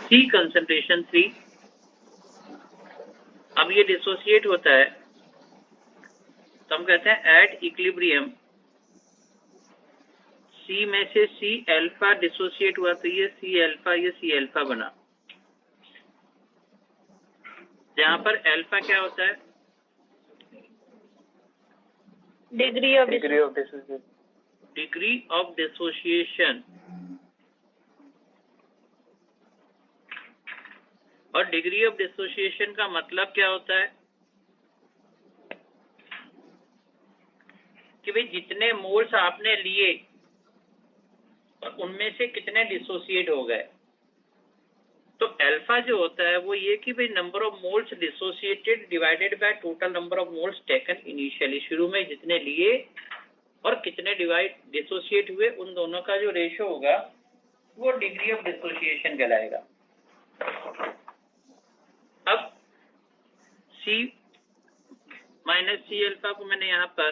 C concentration 3। अब ये dissociate होता है तो हम कहते हैं एट इक्विलिब्रियम C में से C अल्फा डिसोसिएट हुआ तो ये C अल्फा बना, जहां पर अल्फा क्या होता है, डिग्री ऑफ डिसोसिएशन। और डिग्री ऑफ डिसोसिएशन का मतलब क्या होता है कि भाई जितने मोल्स आपने लिए और उनमें से कितने डिसोसिएट हो गए। तो अल्फा जो होता है वो ये कि भाई number of moles dissociated divided by total number of moles taken initially, शुरू में जितने लिए और कितने डिसोसिएट हुए, उन दोनों का जो रेशियो होगा वो डिग्री ऑफ डिसोसिएशन कहलाएगा। अब C माइनस C अल्फा को मैंने यहाँ पर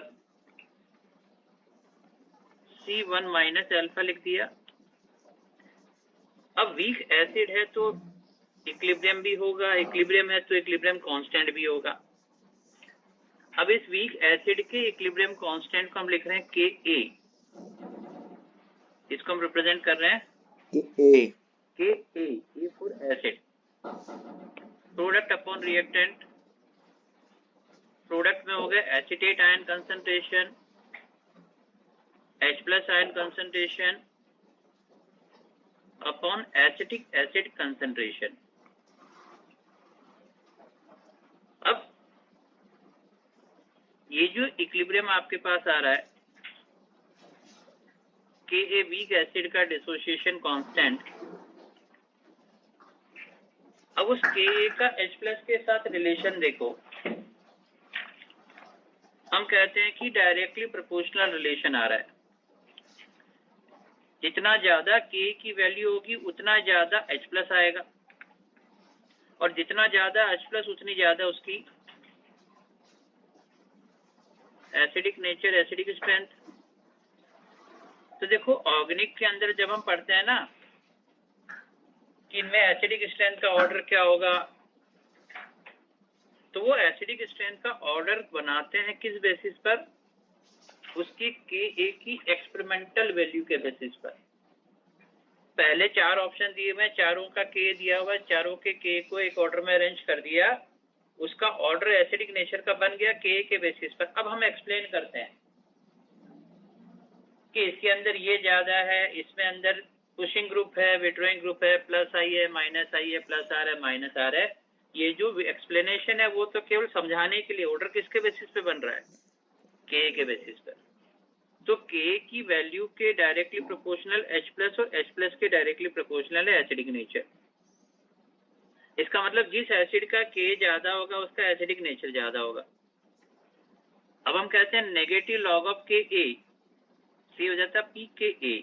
C1 माइनस अल्फा लिख दिया। अब वीक एसिड है तो इक्विलिब्रियम भी होगा, इक्विलिब्रियम है तो इक्विलिब्रियम कांस्टेंट भी होगा। अब इस वीक एसिड के इक्विलिब्रियम कांस्टेंट को हम लिख रहे हैं Ka, इसको हम रिप्रेजेंट कर रहे हैं Ka for acid. Product upon reactant, product में हो गए acetate ion concentration, H+ ion concentration upon acetic acid concentration. अब ये जो इक्विलिब्रियम आपके पास आ रहा है Ka वीक एसिड का डिसोसिएशन कांस्टेंट, अब उस Ka का H+ के साथ रिलेशन देखो, हम कहते हैं कि डायरेक्टली प्रोपोर्शनल रिलेशन आ रहा है। जितना ज्यादा K की वैल्यू होगी उतना ज्यादा H+ आएगा, और जितना ज्यादा H+ उतनी ज्यादा उसकी एसिडिक नेचर, एसिडिक स्ट्रेंथ। तो देखो ऑर्गेनिक के अंदर जब हम पढ़ते हैं ना कि इनमें एसिडिक स्ट्रेंथ का ऑर्डर क्या होगा, तो वो एसिडिक स्ट्रेंथ का ऑर्डर बनाते हैं किस बेसिस पर, उसकी Ka की एक्सपेरिमेंटल वैल्यू के बेसिस पर। पहले 4 ऑप्शन दिए हुए, चारों का K दिया हुआ, चारों के K को एक ऑर्डर में अरेंज कर दिया, उसका ऑर्डर एसिडिक नेचर का बन गया K के बेसिस पर। अब हम एक्सप्लेन करते हैं कि इसके अंदर ये ज्यादा है, इसमें अंदर पुशिंग ग्रुप है, विड्रॉइंग ग्रुप है, प्लस आई है, माइनस आई है, प्लस आर है, माइनस आर है। ये जो एक्सप्लेनेशन है वो तो केवल समझाने के लिए, ऑर्डर किसके बेसिस पे बन रहा है, K के बेसिस पर। तो K की वैल्यू के डायरेक्टली प्रोपोर्शनल H+ और H+ के डायरेक्टली प्रोपोर्शनल है एसिडिक नेचर। इसका मतलब जिस एसिड का K ज्यादा होगा उसका एसिडिक नेचर ज्यादा होगा। अब हम कहते हैं नेगेटिव लॉग ऑफ Ka, सी हो जाता है pKa,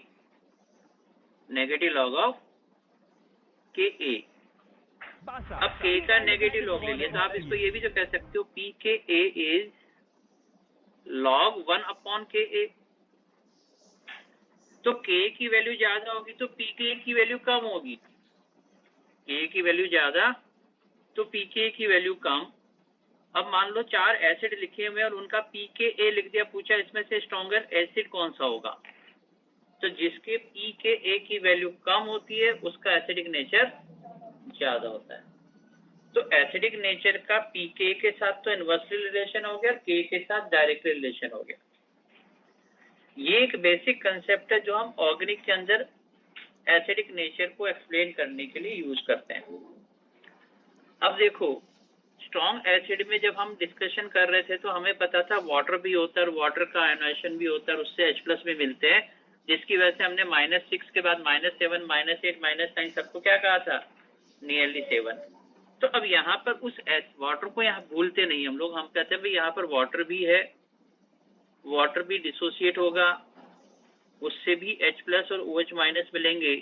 negative log of Ka। अब K का नेगेटिव लॉग ले लिया तो आप इसको ये भी तो कह सकते हो pKa इज log 1/Ka। तो K की वैल्यू ज्यादा होगी तो pKa की वैल्यू कम होगी, K की वैल्यू ज्यादा तो pKa की वैल्यू कम। अब मान लो 4 एसिड लिखे हुए और उनका pKa लिख दिया, पूछा इसमें से स्ट्रॉन्गर एसिड कौन सा होगा, तो जिसके pKa की वैल्यू कम होती है उसका एसिडिक नेचर ज्यादा होता है। तो एसिडिक नेचर का pKa के साथ तो इनवर्सली रिलेशन हो गया, K के साथ डायरेक्ट रिलेशन हो गया। ये एक बेसिक कंसेप्ट है जो हम ऑर्गेनिक के अंदर एसिडिक नेचर को एक्सप्लेन करने के लिए यूज करते हैं। अब देखो स्ट्रॉन्ग एसिड में जब हम डिस्कशन कर रहे थे तो हमें पता था वाटर भी होता है और वाटर का आयनाइजेशन भी होता है, उससे H+ भी मिलते हैं, जिसकी वजह से हमने -6 के बाद -7, -8, -9 सबको क्या कहा था, नियरली 7। तो अब यहाँ पर उस वाटर को यहाँ भूलते नहीं हम लोग, हम कहते हैं भाई यहाँ पर वाटर भी है, वाटर भी डिसोसिएट होगा, उससे भी H+ और OH- मिलेंगे,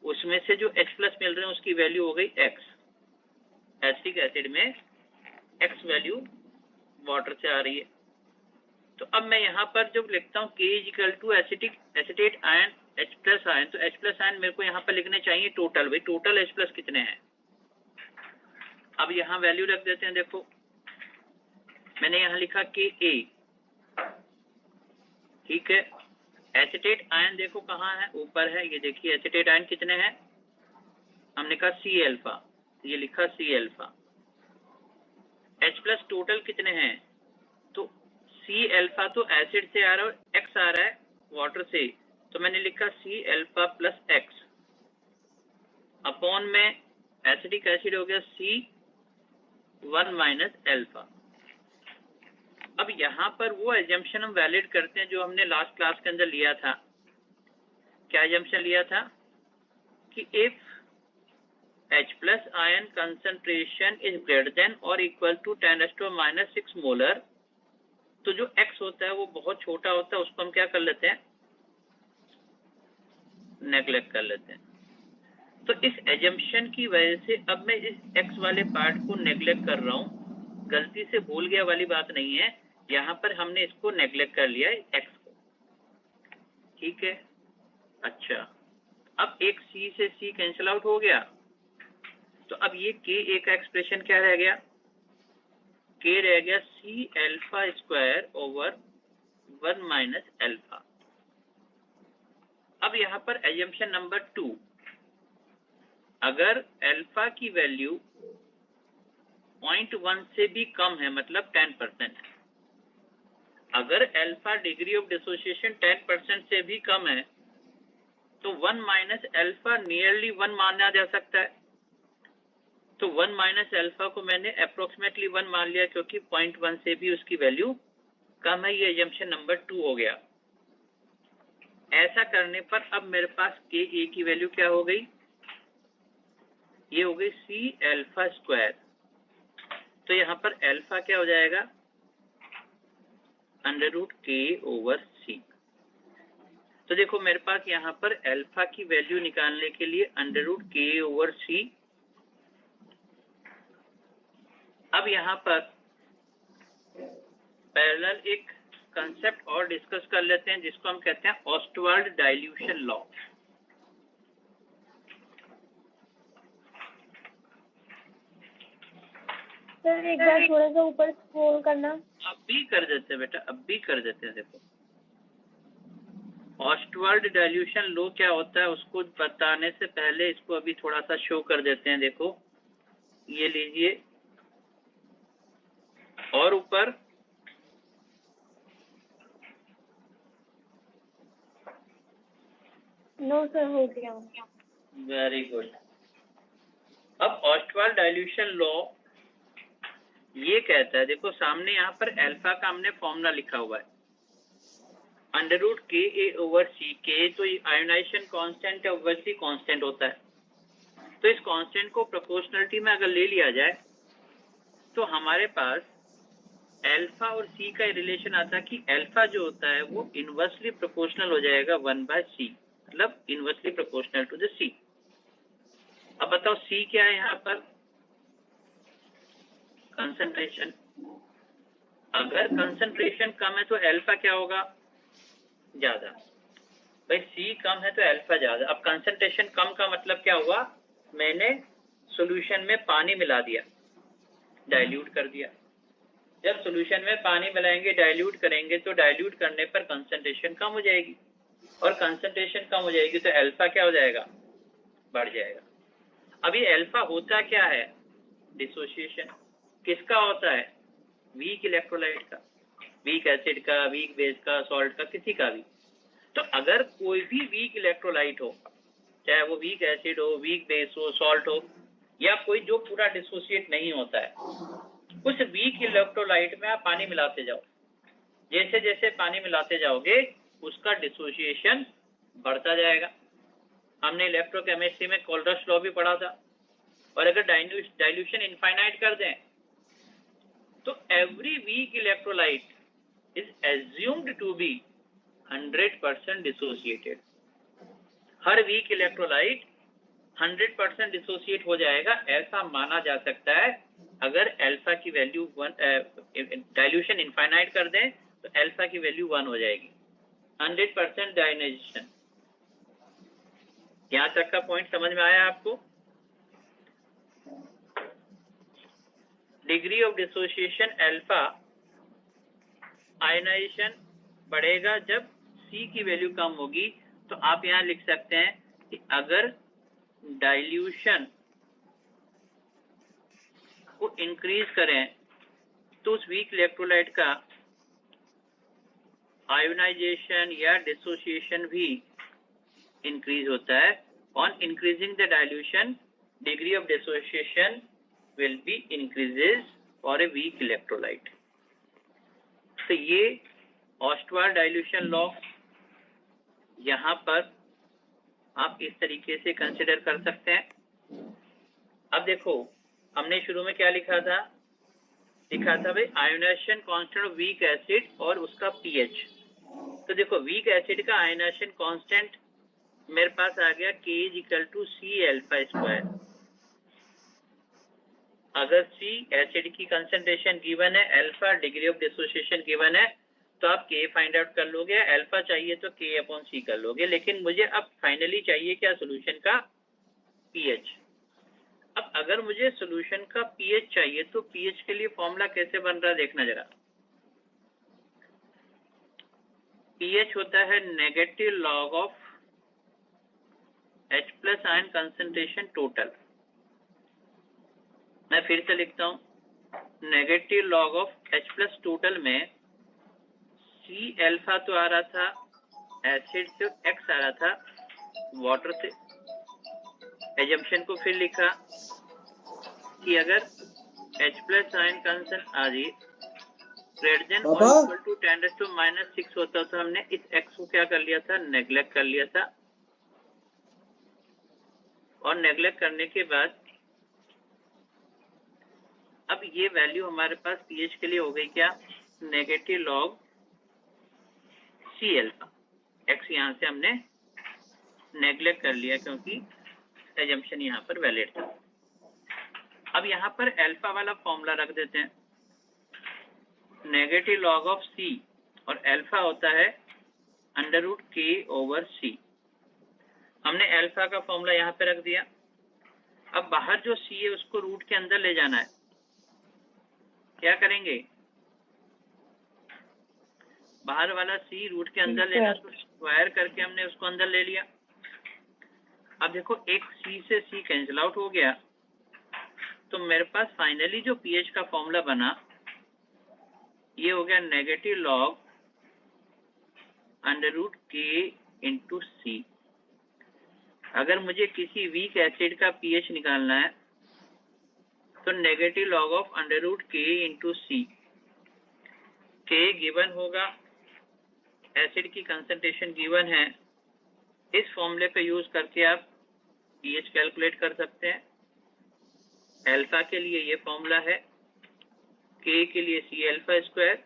उसमें से जो H+ मिल रहे हैं उसकी वैल्यू हो गई X। एसिटिक एसिड में X वैल्यू वाटर से आ रही है। तो अब मैं यहाँ पर जब लिखता हूँ K = acetate ion H plus ion, तो H प्लस आयन मेरे को यहाँ पर लिखने चाहिए टोटल, भाई टोटल H प्लस कितने हैं। अब यहाँ वैल्यू रख देते हैं, देखो मैंने यहाँ लिखा Ka, ठीक है। एसिटेट आयन देखो कहाँ है, ऊपर है, ये देखिए एसिटेट आयन कितने हैं, हमने कहा C अल्फा, ये लिखा C alpha. H plus total कितने हैं, तो C अल्फा तो एसिड से आ रहा है और X आ रहा है वाटर से, तो मैंने लिखा C alpha plus X upon में एसिडिक एसिड हो गया C1 माइनस अल्फा। अब यहाँ पर वो एजम्पशन हम वैलिड करते हैं जो हमने लास्ट क्लास के अंदर लिया था। क्या एजम्पशन लिया था कि if H plus ion concentration is greater than और इक्वल टू 10⁻⁻⁶ मोलर, तो जो X होता है वो बहुत छोटा होता है, उसको हम क्या कर लेते हैं, नेग्लेक्ट कर लेते हैं। तो इस एजम्पशन की वजह से अब मैं इस X वाले पार्ट को नेग्लेक्ट कर रहा हूँ, गलती से भूल गया वाली बात नहीं है, यहाँ पर हमने इसको नेग्लेक्ट कर लिया है X को, ठीक है। अच्छा, अब एक C से C कैंसिल आउट हो गया, तो अब ये Ka का एक्सप्रेशन क्या रह गया, K रह गया C alpha square over 1 minus alpha. अब यहाँ पर एजम्पशन नंबर 2, अगर अल्फा की वैल्यू 0.1 से भी कम है, मतलब 10%, अगर अल्फा डिग्री ऑफ डिसोसिएशन 10% से भी कम है, तो 1 माइनस अल्फा नियरली 1 माना जा सकता है। तो 1 माइनस अल्फा को मैंने अप्रोक्सीमेटली 1 मान लिया, क्योंकि 0.1 से भी उसकी वैल्यू कम है। ये एजम्पशन नंबर 2 हो गया। ऐसा करने पर अब मेरे पास Ka की वैल्यू क्या हो गई, ये हो गई C अल्फा स्क्वायर। तो यहाँ पर अल्फा क्या हो जाएगा, √K ओवर C। तो देखो मेरे पास यहाँ पर अल्फा की वैल्यू निकालने के लिए √K ओवर C। अब यहाँ पर पैरेलल एक कंसेप्ट और डिस्कस कर लेते हैं, जिसको हम कहते हैं ऑस्टवाल्ड डाइल्यूशन लॉ। सर एक बार थोड़ा सा ऊपर स्क्रॉल करना। अब भी कर देते हैं बेटा, अब भी कर देते हैं। देखो ऑस्टवाल्ड डाइल्यूशन लॉ क्या होता है उसको बताने से पहले इसको अभी थोड़ा सा शो कर देते हैं। देखो ये लीजिए, और ऊपर नो सर, हो गया। Very good. अब ऑस्टवाल्ड डाइल्यूशन लॉ ये कहता है, देखो सामने यहाँ पर अल्फा का हमने फॉर्मूला लिखा हुआ है, √Ka ओवर C। K तो आयोनाइजेशन कांस्टेंट है, ऑब्वियसली कांस्टेंट होता है। तो इस कांस्टेंट को प्रोपोर्शनलिटी में अगर ले लिया जाए तो हमारे पास अल्फा और C का रिलेशन आता है कि अल्फा जो होता है वो इनवर्सली प्रोपोर्शनल हो जाएगा 1/C, मतलब inversely proportional to the C। अब बताओ C क्या है यहाँ पर, कंसंट्रेशन। अगर कंसंट्रेशन कम है तो अल्फा क्या होगा, ज्यादा। भाई C कम है तो अल्फा ज्यादा। अब कंसंट्रेशन कम का मतलब क्या हुआ, मैंने सॉल्यूशन में पानी मिला दिया, डाइल्यूट कर दिया। जब सॉल्यूशन में पानी मिलाएंगे, डाइल्यूट करेंगे, तो डाइल्यूट करने पर कंसंट्रेशन कम हो जाएगी, और कंसंट्रेशन कम हो जाएगी तो अल्फा क्या हो जाएगा, बढ़ जाएगा। अभी अल्फा होता क्या है, डिसोसिएशन। किसका होता है, वीक इलेक्ट्रोलाइट का, वीक एसिड का, वीक बेस का, सॉल्ट का, किसी का भी। तो अगर कोई भी वीक इलेक्ट्रोलाइट हो, चाहे वो वीक एसिड हो, वीक बेस हो, सॉल्ट हो, या कोई जो पूरा डिसोसिएट नहीं होता है, उस वीक इलेक्ट्रोलाइट में आप पानी मिलाते जाओ। जैसे जैसे पानी मिलाते जाओगे उसका डिसोसिएशन बढ़ता जाएगा। हमने इलेक्ट्रोकेमिस्ट्री में कोल्डर्स लॉ भी पढ़ा था। और अगर डाइल्यूशन इनफाइनाइट कर दें तो every weak electrolyte is assumed to be 100% dissociated. हर वीक इलेक्ट्रोलाइट 100% डिसोसिएट हो जाएगा, ऐसा माना जा सकता है। अगर अल्फा की वैल्यू 1, डाइल्यूशन इनफाइनाइट कर दें तो अल्फा की वैल्यू 1 हो जाएगी, 100% डायनाइजेशन। यहाँ तक का पॉइंट समझ में आया आपको? Degree of dissociation alpha, ionization बढ़ेगा जब C की वैल्यू कम होगी। तो आप यहाँ लिख सकते हैं कि अगर डाइल्यूशन को इंक्रीज करें तो उस वीक इलेक्ट्रोलाइट का आयोनाइजेशन या डिसोसिएशन भी इंक्रीज होता है। On increasing the dilution, degree of dissociation will be increases for a weak electrolyte। तो ये ऑस्टवाल्ड डाइल्यूशन लॉ यहाँ पर आप इस तरीके से कंसिडर कर सकते हैं। अब देखो, हमने शुरू में क्या लिखा था भाई ionization constant of weak acid और उसका पीएच। तो देखो वीक एसिड का आयोनाइजेशन कांस्टेंट मेरे पास आ गया K = C∝²। अगर C एसिड की कंसंट्रेशन गिवन है, alpha degree of dissociation given है, तो आप K फाइंड आउट कर लोगे। अल्फा चाहिए तो K/C कर लोगे। लेकिन मुझे अब फाइनली चाहिए क्या? सॉल्यूशन का पीएच। अब अगर मुझे सॉल्यूशन का पीएच चाहिए तो पीएच के लिए फॉर्मूला कैसे बन रहा है देखना जरा। पीएच होता है negative log of H+ ion concentration total. मैं फिर से लिखता हूं, negative log of H+ total में C∝ तो आ रहा था एसिड से, X आ रहा था वाटर से। एजम्पशन को फिर लिखा कि अगर H+ आयन कंसंट्रेशन आदि ग्रेटर देन और इक्वल टू 10⁻⁻⁶ होता तो हमने इस X को क्या कर लिया था? नेग्लेक्ट कर लिया था। और नेग्लेक्ट करने के बाद अब ये वैल्यू हमारे पास पीएच के लिए हो गई क्या? Negative log C∝। X यहाँ से हमने नेग्लेक्ट कर लिया क्योंकि एजम्पशन यहाँ पर वैलिड था। अब यहाँ पर अल्फा वाला फॉर्मूला रख देते हैं, नेगेटिव लॉग ऑफ C, और अल्फा होता है √K/C। हमने अल्फा का फॉर्मूला यहाँ पे रख दिया। अब बाहर जो C है उसको रूट के अंदर ले जाना है। क्या करेंगे? बाहर वाला C रूट के अंदर लेना, तो स्क्वायर करके हमने उसको अंदर ले लिया। अब देखो एक C से C कैंसिल आउट हो गया, तो मेरे पास फाइनली जो पीएच का फॉर्मूला बना ये हो गया नेगेटिव लॉग √K/C। अगर मुझे किसी वीक एसिड का पीएच निकालना है तो negative log of √K/C। K given होगा, एसिड की कंसंट्रेशन गिवन है। इस फॉर्मूले पे यूज करके आप पीएच कैलकुलेट कर सकते हैं। अल्फा के लिए ये फॉर्मूला है, K के लिए C∝²,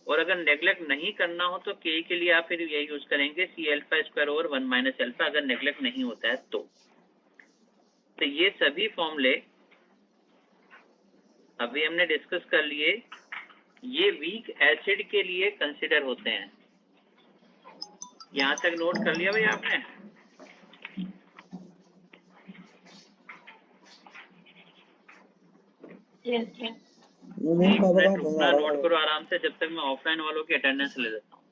और अगर नेग्लेक्ट नहीं करना हो तो K के लिए आप फिर ये यूज करेंगे C∝² और 1 - अल्फा, अगर नेग्लेक्ट नहीं होता है तो ये सभी फॉर्मूले अभी हमने डिस्कस कर लिए, ये वीक एसिड के लिए कंसिडर होते हैं। यहां तक नोट कर लिया भाई आपने? मैं नोट करो आराम से, जब तक मैं ऑफलाइन वालों की अटेंडेंस ले लेता हूँ।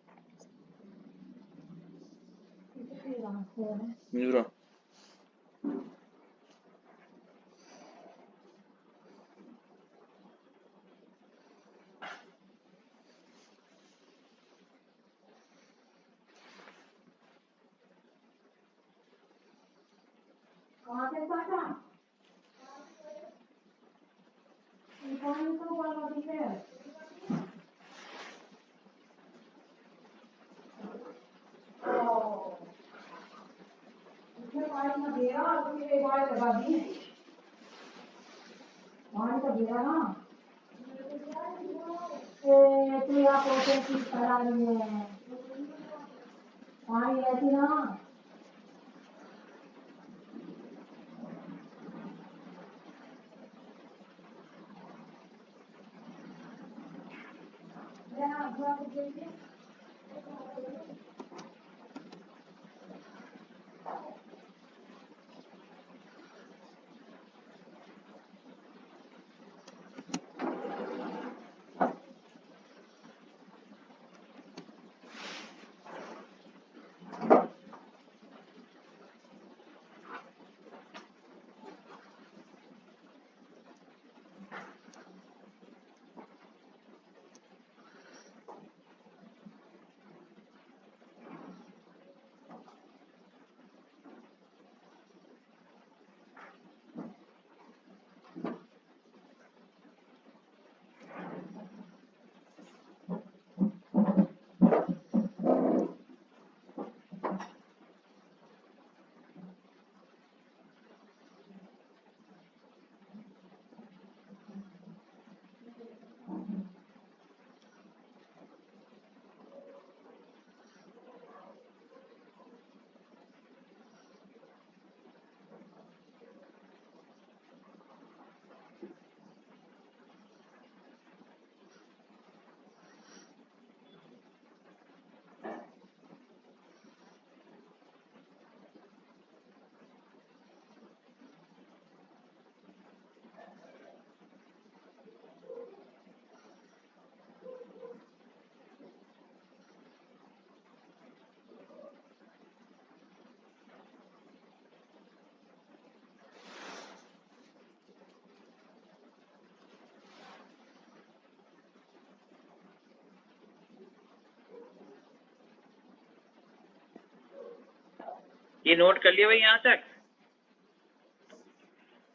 ये नोट कर लिया भाई यहाँ तक।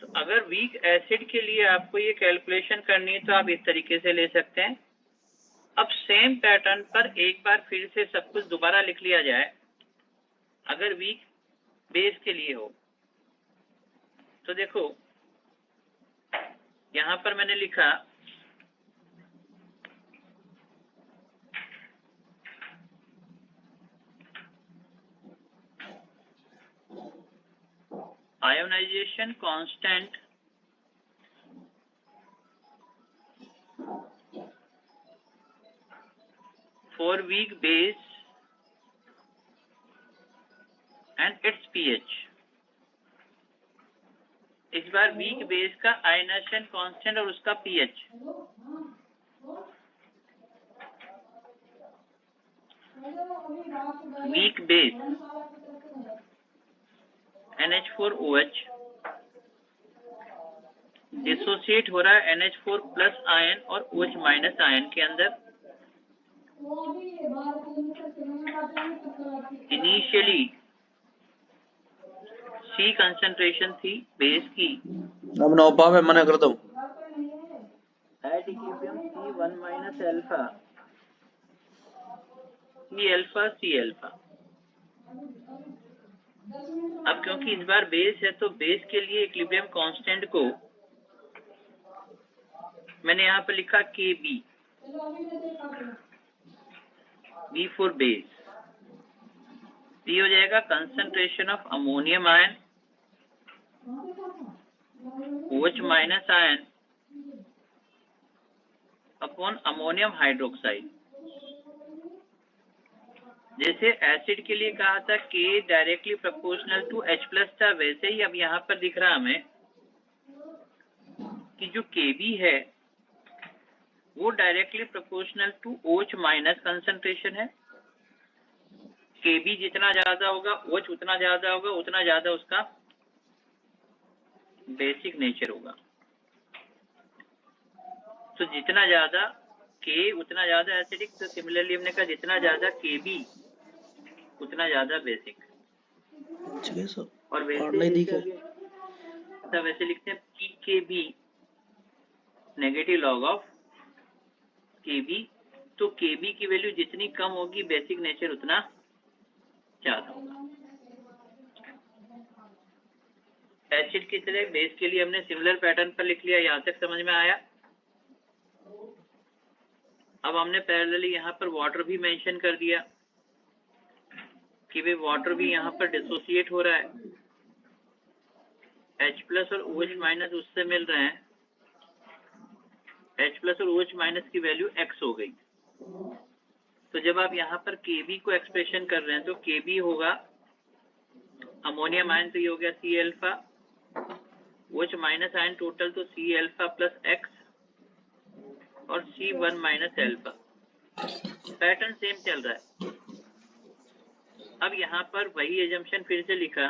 तो अगर वीक एसिड के लिए आपको ये कैलकुलेशन करनी है तो आप इस तरीके से ले सकते हैं। अब सेम पैटर्न पर एक बार फिर से सब कुछ दोबारा लिख लिया जाए। अगर वीक बेस के लिए हो तो देखो यहां पर मैंने लिखा ionization constant for weak base and its pH. इस बार वीक बेस का आयनाइजेशन कांस्टेंट और उसका pH. Weak base NH4OH dissociate हो रहा है NH4 प्लस आयन और OH माइनस आयन के अंदर। इनिशियली C कंसंट्रेशन थी बेस की, अब नौपा में मना कर दो। At equilibrium C1 minus alpha C alpha C alpha. अब क्योंकि इस बार बेस है तो बेस के लिए इक्विलिब्रियम कांस्टेंट को मैंने यहाँ पर लिखा KB, B for base. B हो जाएगा concentration of ammonium ion OH minus ion upon ammonium hydroxide. जैसे एसिड के लिए कहा था K directly proportional to H plus था, वैसे ही अब यहाँ पर दिख रहा हमें कि जो KB है वो directly proportional to OH minus concentration है। KB जितना ज्यादा होगा OH उतना ज्यादा होगा, उतना ज्यादा उसका बेसिक नेचर होगा। तो जितना ज्यादा K उतना ज्यादा एसिडिक। तो सिमिलरली हमने कहा जितना ज्यादा KB उतना ज्यादा बेसिक। और वैसे लिखते हैं PKB negative log of KB। तो KB की वैल्यू जितनी कम होगी बेसिक नेचर उतना ज्यादा होगा। एसिड की तरह बेस के लिए हमने सिमिलर पैटर्न पर लिख लिया। यहाँ तक समझ में आया। अब हमने पैरेलली यहाँ पर वाटर भी मेंशन कर दिया कि भाई वाटर भी यहाँ पर डिसोसिएट हो रहा है। H प्लस और OH माइनस उससे मिल रहे हैं। H प्लस और OH माइनस की वैल्यू X हो गई। तो जब आप यहाँ पर KB को एक्सप्रेशन कर रहे हैं तो KB होगा अमोनियम आयन, तो ये हो गया C alpha, OH minus ion total तो C अल्फा प्लस X और C1 minus alpha. Pattern same चल रहा है। अब यहाँ पर वही एजम्पशन फिर से लिखा,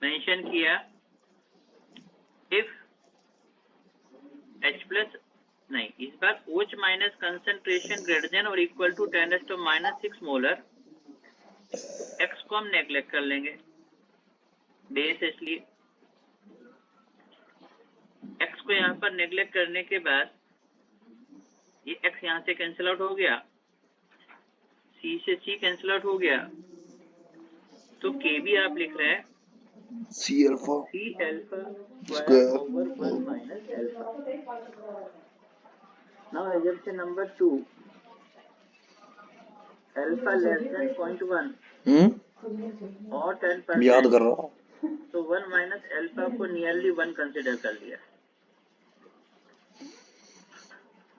मेंशन किया इफ H प्लस नहीं, इस बार OH minus concentration greater than और इक्वल टू 10⁻⁻6 मोलर। X को हम नेग्लेक्ट कर लेंगे बेस, इसलिए X को यहाँ पर नेग्लेक्ट करने के बाद ये X यहाँ से कैंसिल आउट हो गया, C से C कैंसिल आउट हो गया। तो KB आप लिख रहे हैं C alpha square over 1 minus alpha. Now assumption number 2, alpha less than 0.1 और 10%। याद कर रहा हूँ। तो 1 माइनस अल्फा को नियरली 1 कंसिडर कर लिया।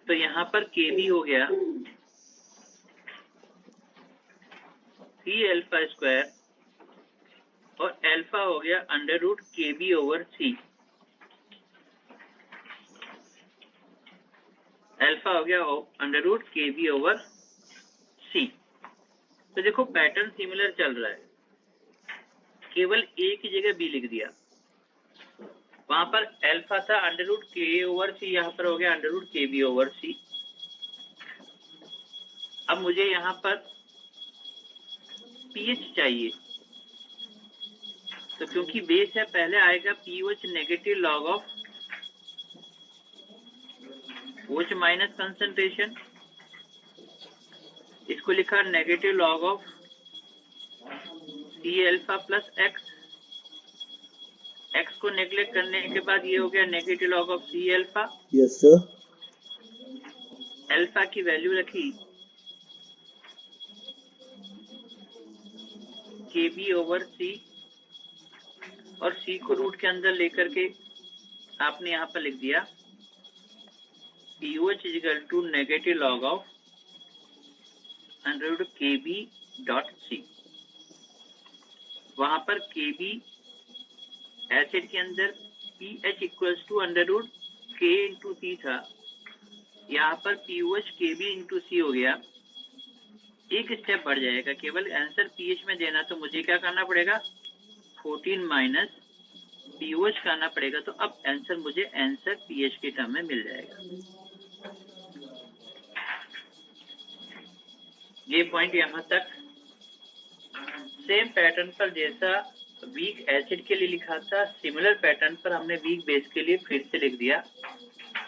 तो यहाँ पर KB हो गया C अल्फा स्क्वायर और अल्फा हो गया √KB ओवर C। अल्फा हो गया √KB ओवर C। तो देखो पैटर्न सिमिलर चल रहा है, केवल A की जगह B लिख दिया। वहां पर अल्फा था √K ओवर C, यहाँ पर हो गया √KB ओवर C। अब मुझे यहाँ पर पीएच चाहिए, तो क्योंकि बेस है पहले आएगा pOH negative log of OH minus concentration, इसको लिखा negative log of C alpha plus X, X को नेग्लेक्ट करने के बाद ये हो गया negative log of C alpha. Yes sir. Alpha की वैल्यू रखी KB ओवर C, और C को रूट के अंदर लेकर के आपने यहाँ पर लिख दिया POH is equal to negative log of under root KB dot C। वहां पर KB एसिड के अंदर pH equals to under root K into C था, यहाँ पर POH KB इंटू C हो गया, एक स्टेप बढ़ जाएगा। केवल आंसर pH में देना, तो मुझे क्या करना पड़ेगा 14 माइनस POH करना पड़ेगा, तो अब आंसर मुझे आंसर pH के टर्म में मिल जाएगा। ये पॉइंट यहाँ तक सेम पैटर्न पर जैसा वीक एसिड के लिए लिखा था, सिमिलर पैटर्न पर हमने वीक बेस के लिए फिर से लिख दिया।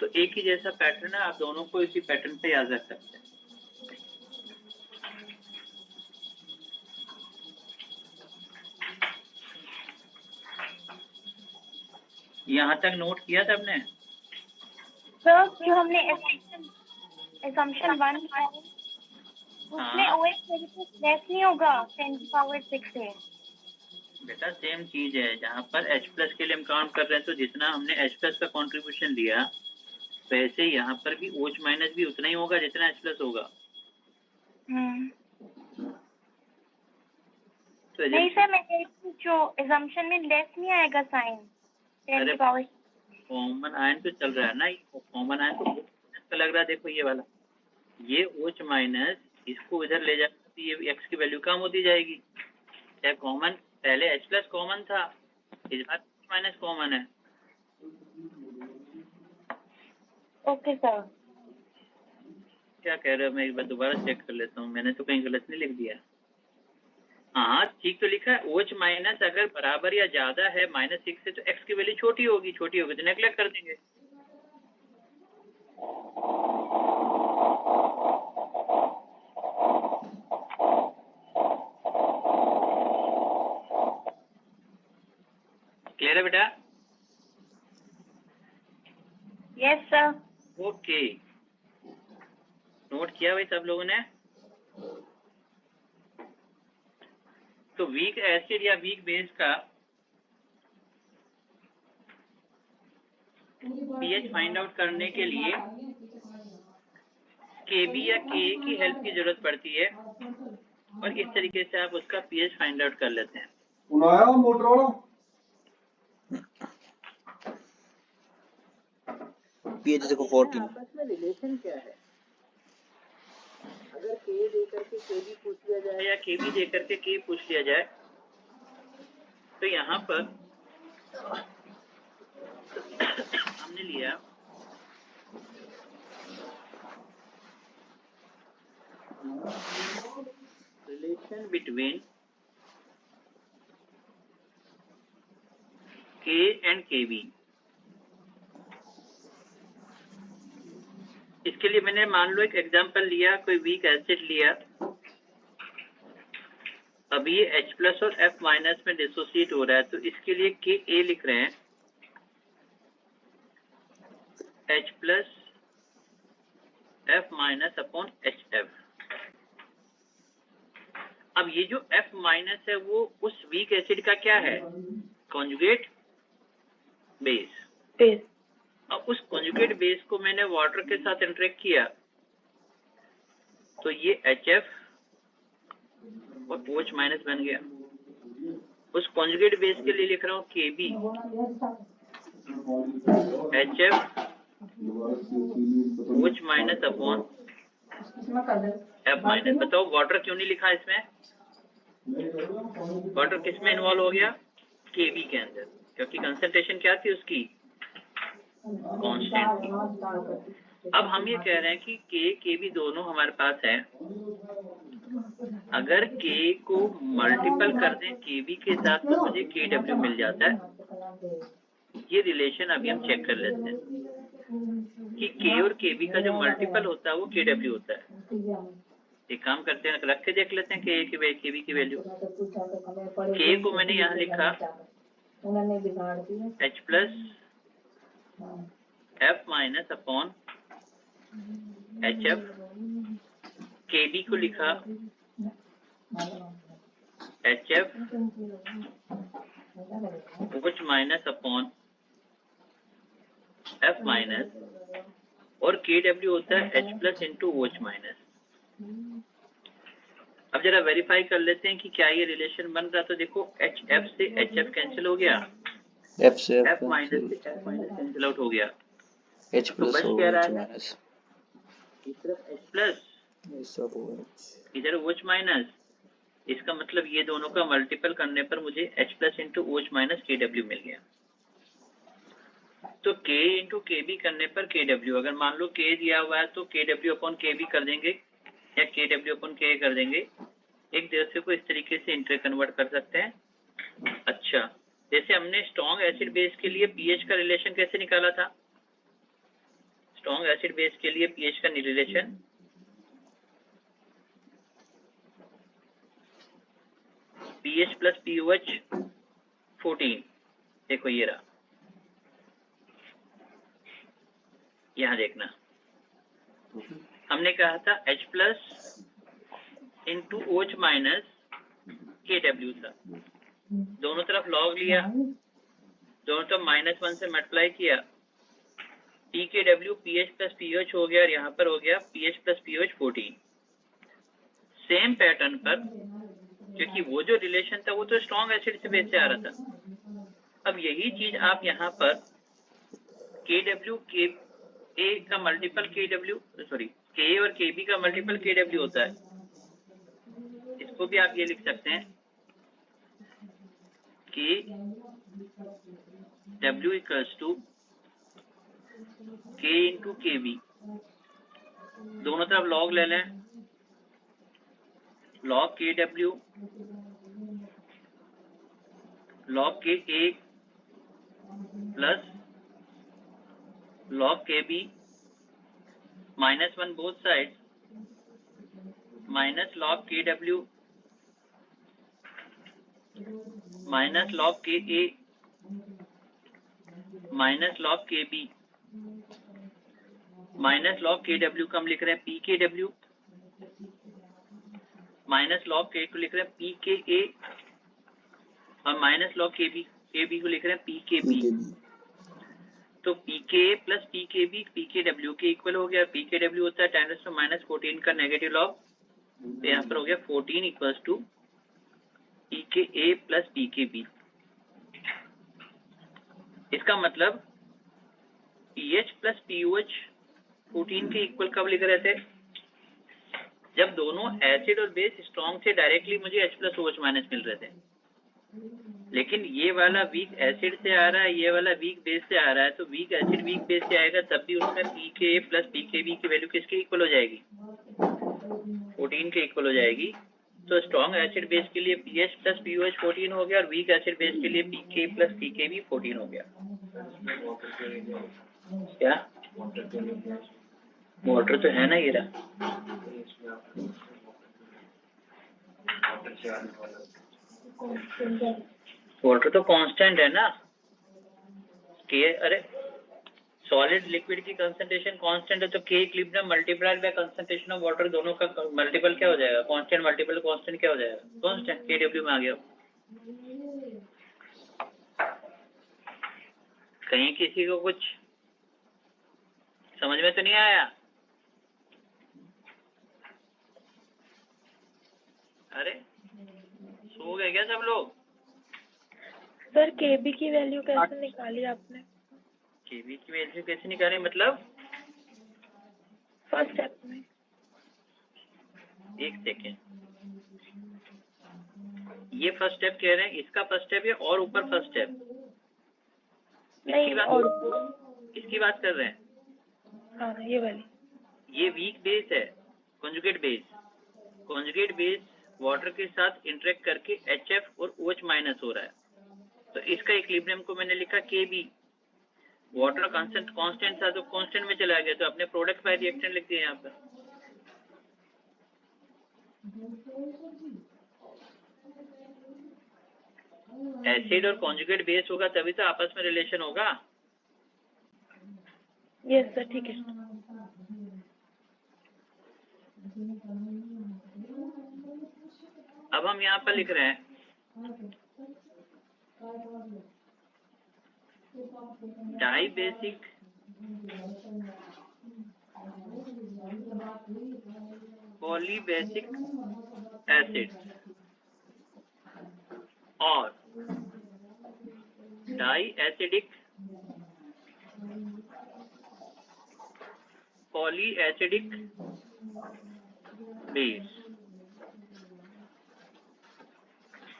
तो एक ही जैसा पैटर्न है, आप दोनों को इसी पैटर्न पे याद रख सकते हैं। यहाँ तक नोट किया था आपने? सर जो हमने assumption 1 किया है, उसमें OH नेगेटिव लेस नहीं होगा 10 की पावर 6 से। बेटा सेम चीज है, जहाँ पर H प्लस के लिए हम काउंट कर रहे हैं, तो जितना हमने H प्लस का कंट्रीब्यूशन दिया, वैसे यहाँ पर भी OH माइनस भी उतना ही होगा जितना H प्लस होगा। तो नहीं सर, मैं कह रही थी जो assumption में लेस नहीं आएगा साइन 10 की पावर। कॉमन आयन तो चल रहा है ना, कॉमन आयन तो अच्छा लग रहा है। देखो ये वाला, ये OH माइनस इसको इधर ले जाकर तो ये X की वैल्यू कम होती जाएगी। चाहे कॉमन, पहले H प्लस कॉमन था, इस बार OH माइनस कॉमन है। Okay sir. क्या कह रहे हो? मैं एक बार दोबारा चेक कर लेता हूँ, मैंने तो कहीं गलत नहीं लिख दिया। हाँ ठीक तो लिखा है। OH माइनस अगर बराबर या ज्यादा है -6 से, तो X की वैल्यू छोटी होगी तो नेगलेक्ट कर देंगे। क्लियर है बेटा? Yes sir. ओके, नोट किया भाई सब लोगों ने? तो वीक एसिड या वीक बेस का पीएच फाइंड आउट करने के लिए KB या Ka की हेल्प की जरूरत पड़ती है, और इस तरीके से आप उसका पीएच फाइंड आउट कर लेते हैं। मोटर वाला पीएच देखो 14। आपस में रिलेशन क्या है? अगर K दे करके KB पूछ लिया जाए या KB दे करके K पूछ लिया जाए, तो यहाँ पर हमने लिया relation between K and KB। इसके लिए मैंने मान लो एक एग्जांपल लिया, कोई वीक एसिड लिया, अभी ये H प्लस और F माइनस में डिसोसिएट हो रहा है, तो इसके लिए Ka लिख रहे हैं, H plus F minus upon HF। अब ये जो F माइनस है वो उस वीक एसिड का क्या है? Conjugate base. अब उस कॉन्जुगेट बेस को मैंने वाटर के साथ इंटरेक्ट किया, तो ये HF और OH माइनस बन गया। उस कॉन्जुगेट बेस के लिए लिख रहा हूँ KB HF OH minus upon F minus. बताओ वाटर क्यों नहीं लिखा इसमें? वाटर किस में इन्वॉल्व हो गया? KB के अंदर, क्योंकि कंसंट्रेशन क्या थी उसकी? कांस्टेंट। अब हम ये कह रहे हैं कि K KB दोनों हमारे पास है, अगर k को मल्टीपल कर दें kb के साथ तो मुझे kw मिल जाता है। ये रिलेशन अभी हम चेक कर लेते हैं कि k और kb का जो मल्टीपल होता है वो kw होता है। एक काम करते हैं, रख के देख लेते हैं k की kb की वैल्यू। k को मैंने यहाँ लिखा h plus f minus upon hf, kb को लिखा hf OH minus upon f minus, और kw होता है h plus into OH minus. अब जरा वेरीफाई कर लेते हैं कि क्या ये रिलेशन बन रहा। तो देखो hf से hf कैंसिल हो गया, F से f माइनस से f माइनस कैंसिल आउट हो गया, H तो प्लस बच और क्या रहा H है, माइनस, इस तरफ h प्लस, इधर OH माइनस। इसका मतलब ये दोनों का मल्टीपल करने पर मुझे h plus into OH minus kw मिल गया। तो k इंटू kb करने पर kw, अगर मान लो k दिया हुआ है तो kw अपॉन kb कर देंगे या kw अपॉन k कर देंगे। एक दूसरे को इस तरीके से इंटर कन्वर्ट कर सकते हैं। अच्छा, जैसे हमने स्ट्रॉन्ग एसिड बेस के लिए pH का रिलेशन कैसे निकाला था, स्ट्रॉन्ग एसिड बेस के लिए pH का रिलेशन pH प्लस POH 14, देखो ये रहा, यहाँ देखना, हमने कहा था H plus into OH minus KW था। दोनों तरफ लॉग लिया, दोनों तरफ -1 से मल्टीप्लाई किया, PKW PH प्लस POH हो गया और यहाँ पर हो गया PH plus POH 14। Same pattern पर, क्योंकि वो जो रिलेशन था वो तो स्ट्रॉन्ग एसिड से बेस से आ रहा था। अब यही चीज आप यहाँ पर KW KA का मल्टीपल KW, सॉरी KA और KB का मल्टीपल KW होता है, इसको भी आप ये लिख सकते हैं कि W equals to K into KB, दोनों तरफ लॉग ले लें, log KW log KA plus log KB -1 both side minus log KW minus log KA minus log KB minus log KW का हम लिख रहे हैं PKW माइनस लॉग K को लिख रहे हैं PKA और माइनस लॉग KB को लिख रहे हैं PKB। तो PKA प्लस PKB PKW के इक्वल हो गया। PKW होता है 10⁻14 का नेगेटिव लॉग, तो यहाँ पर हो गया 14 equals to PKA plus PKB। इसका मतलब pH प्लस POH 14 के इक्वल कब लिख रहे थे, जब दोनों एसिड और बेस स्ट्रॉन्ग से डायरेक्टली मुझे H प्लस OH माइनस मिल रहे थे। लेकिन ये वाला वीक एसिड से आ रहा है, ये वाला वीक बेस से आ रहा है, तो वीक एसिड वीक बेस से आएगा, तब भी उसमें PKA प्लस PKB की वैल्यू किसके इक्वल हो जाएगी, 14 के इक्वल हो जाएगी। तो स्ट्रॉन्ग एसिड बेस के लिए pH प्लस POH 14 हो गया और वीक एसिड बेस के लिए PK प्लस PKB 14 हो गया। क्या वाटर तो है ना, ये रहा, वाटर तो कांस्टेंट है ना के, अरे सॉलिड लिक्विड की कंसंट्रेशन कांस्टेंट है, तो K equilibrium multiplied by concentration of water, दोनों का मल्टीपल क्या हो जाएगा, कांस्टेंट मल्टीपल कांस्टेंट क्या हो जाएगा, कांस्टेंट KW में आ गया। कहीं किसी को कुछ समझ में तो नहीं आया, अरे सो गए क्या सब लोग। सर केबी की वैल्यू कैसे निकाली आपने, केबी की वैल्यू कैसे निकालें, मतलब फर्स्ट स्टेप में। एक सेकेंड, ये फर्स्ट स्टेप कह रहे हैं, इसका फर्स्ट स्टेप है और ऊपर फर्स्ट स्टेप, नहीं और इसकी बात कर रहे हैं। हाँ ये वाली, ये वीक बेस है, conjugate base, conjugate base water के साथ इंटरेक्ट करके HF और OH माइनस हो रहा है, तो इसका इक्विलिब्रियम को मैंने लिखा KB। वाटर कांस्टेंट था तो कांस्टेंट में चला गया, तो अपने प्रोडक्ट बाय रिएक्टेंट लिख दिया यहाँ पर। एसिड और कॉन्जुगेट बेस होगा तभी तो आपस में रिलेशन होगा। यस सर, ठीक है। अब हम यहाँ पर लिख रहे हैं डाई बेसिक पॉलीबेसिक एसिड और diacidic poly acidic base,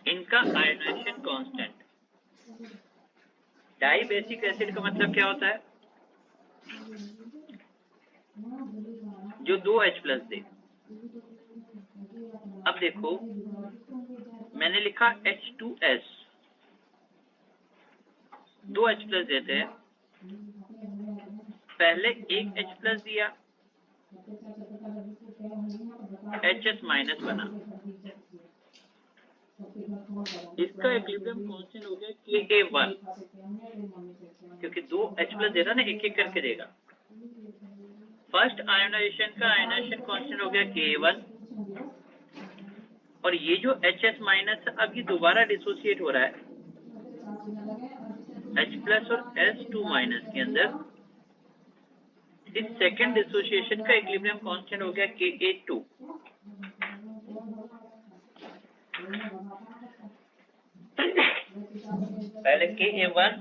इनका ionisation constant. Dibasic acid का मतलब क्या होता है? जो 2H+ दे। अब देखो मैंने लिखा H2S, 2H+ देते हैं, पहले एक H+ दिया, HS- बना, इसका इक्विलिब्रियम कांस्टेंट हो गया Ka1, क्योंकि 2H+ दे रहा ना, एक एक करके देगा। फर्स्ट आयोनाइजेशन का आयोनाइजेशन कांस्टेंट हो गया Ka1, और ये जो HS- अब ये दोबारा डिसोसिएट हो रहा है H+ और S2- के अंदर। इस सेकंड डिसोसिएशन का इक्विलिब्रियम कांस्टेंट हो गया Ka2। पहले Ka1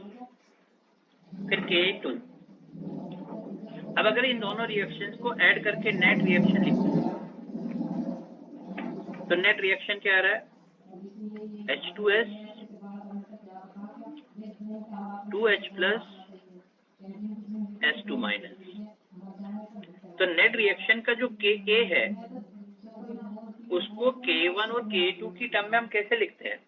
फिर Ka2। अब अगर इन दोनों रिएक्शंस को ऐड करके नेट रिएक्शन लिखो तो नेट रिएक्शन क्या आ रहा है? H2S 2H+ S2-। तो नेट रिएक्शन का जो Ka है उसको K1 और K2 की टर्म में हम कैसे लिखते हैं?